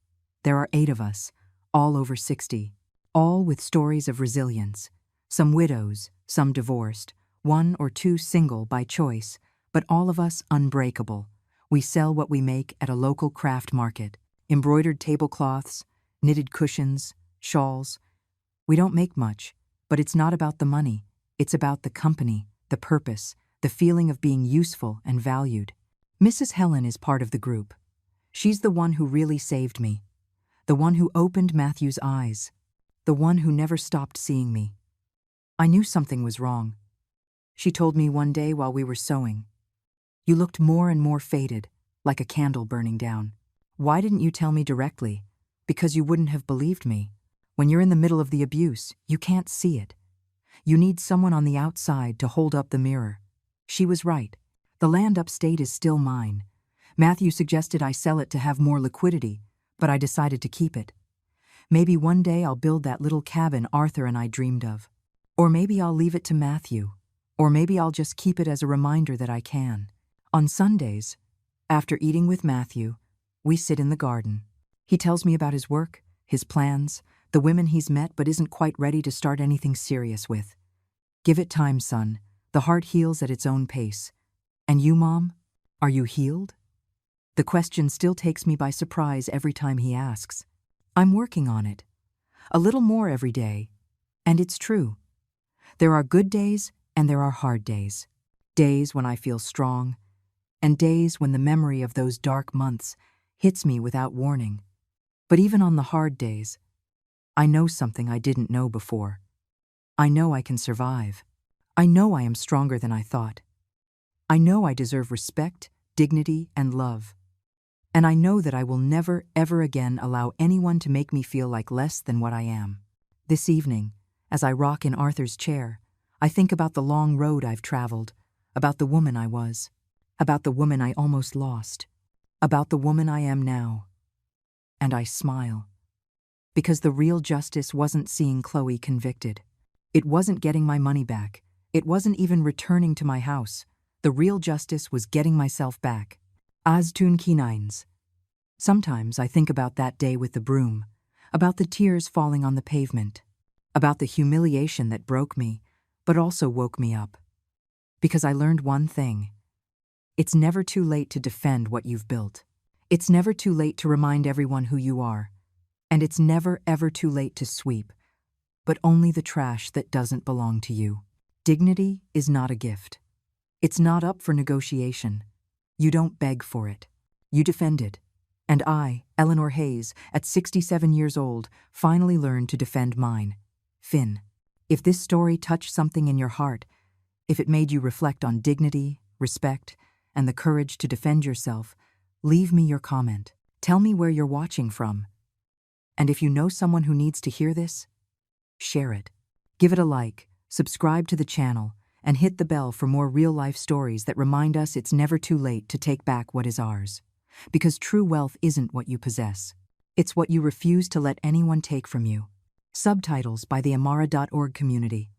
There are 8 of us, all over 60, all with stories of resilience. Some widows, some divorced, 1 or 2 single by choice, but all of us unbreakable. We sell what we make at a local craft market. Embroidered tablecloths, knitted cushions, shawls. We don't make much, but it's not about the money. It's about the company, the purpose, the feeling of being useful and valued. Mrs. Helen is part of the group. She's the one who really saved me, the one who opened Matthew's eyes, the one who never stopped seeing me. I knew something was wrong. She told me one day while we were sewing, "You looked more and more faded, like a candle burning down. Why didn't you tell me directly? Because you wouldn't have believed me. When you're in the middle of the abuse, you can't see it. You need someone on the outside to hold up the mirror." She was right. The land upstate is still mine. Matthew suggested I sell it to have more liquidity, but I decided to keep it. Maybe one day I'll build that little cabin Arthur and I dreamed of. Or maybe I'll leave it to Matthew. Or maybe I'll just keep it as a reminder that I can. On Sundays, after eating with Matthew, we sit in the garden. He tells me about his work, his plans, the women he's met but isn't quite ready to start anything serious with. Give it time, son. The heart heals at its own pace. And you, Mom? Are you healed? The question still takes me by surprise every time he asks. I'm working on it. A little more every day. And it's true. There are good days and there are hard days. Days when I feel strong, and days when the memory of those dark months hits me without warning. But even on the hard days, I know something I didn't know before. I know I can survive. I know I am stronger than I thought. I know I deserve respect, dignity, and love. And I know that I will never, ever again allow anyone to make me feel like less than what I am. This evening, as I rock in Arthur's chair, I think about the long road I've traveled, about the woman I was, about the woman I almost lost, about the woman I am now. And I smile. Because the real justice wasn't seeing Chloe convicted. It wasn't getting my money back. It wasn't even returning to my house. The real justice was getting myself back. Aztun Kinines. Sometimes I think about that day with the broom, about the tears falling on the pavement, about the humiliation that broke me, but also woke me up. Because I learned one thing. It's never too late to defend what you've built. It's never too late to remind everyone who you are. And it's never, ever too late to sweep, but only the trash that doesn't belong to you. Dignity is not a gift. It's not up for negotiation. You don't beg for it. You defend it. And I, Eleanor Hayes, at 67 years old, finally learned to defend mine. Finn, if this story touched something in your heart, if it made you reflect on dignity, respect, and the courage to defend yourself, leave me your comment. Tell me where you're watching from. And if you know someone who needs to hear this, share it. Give it a like, subscribe to the channel, and hit the bell for more real-life stories that remind us it's never too late to take back what is ours. Because true wealth isn't what you possess. It's what you refuse to let anyone take from you. Subtitles by the Amara.org community.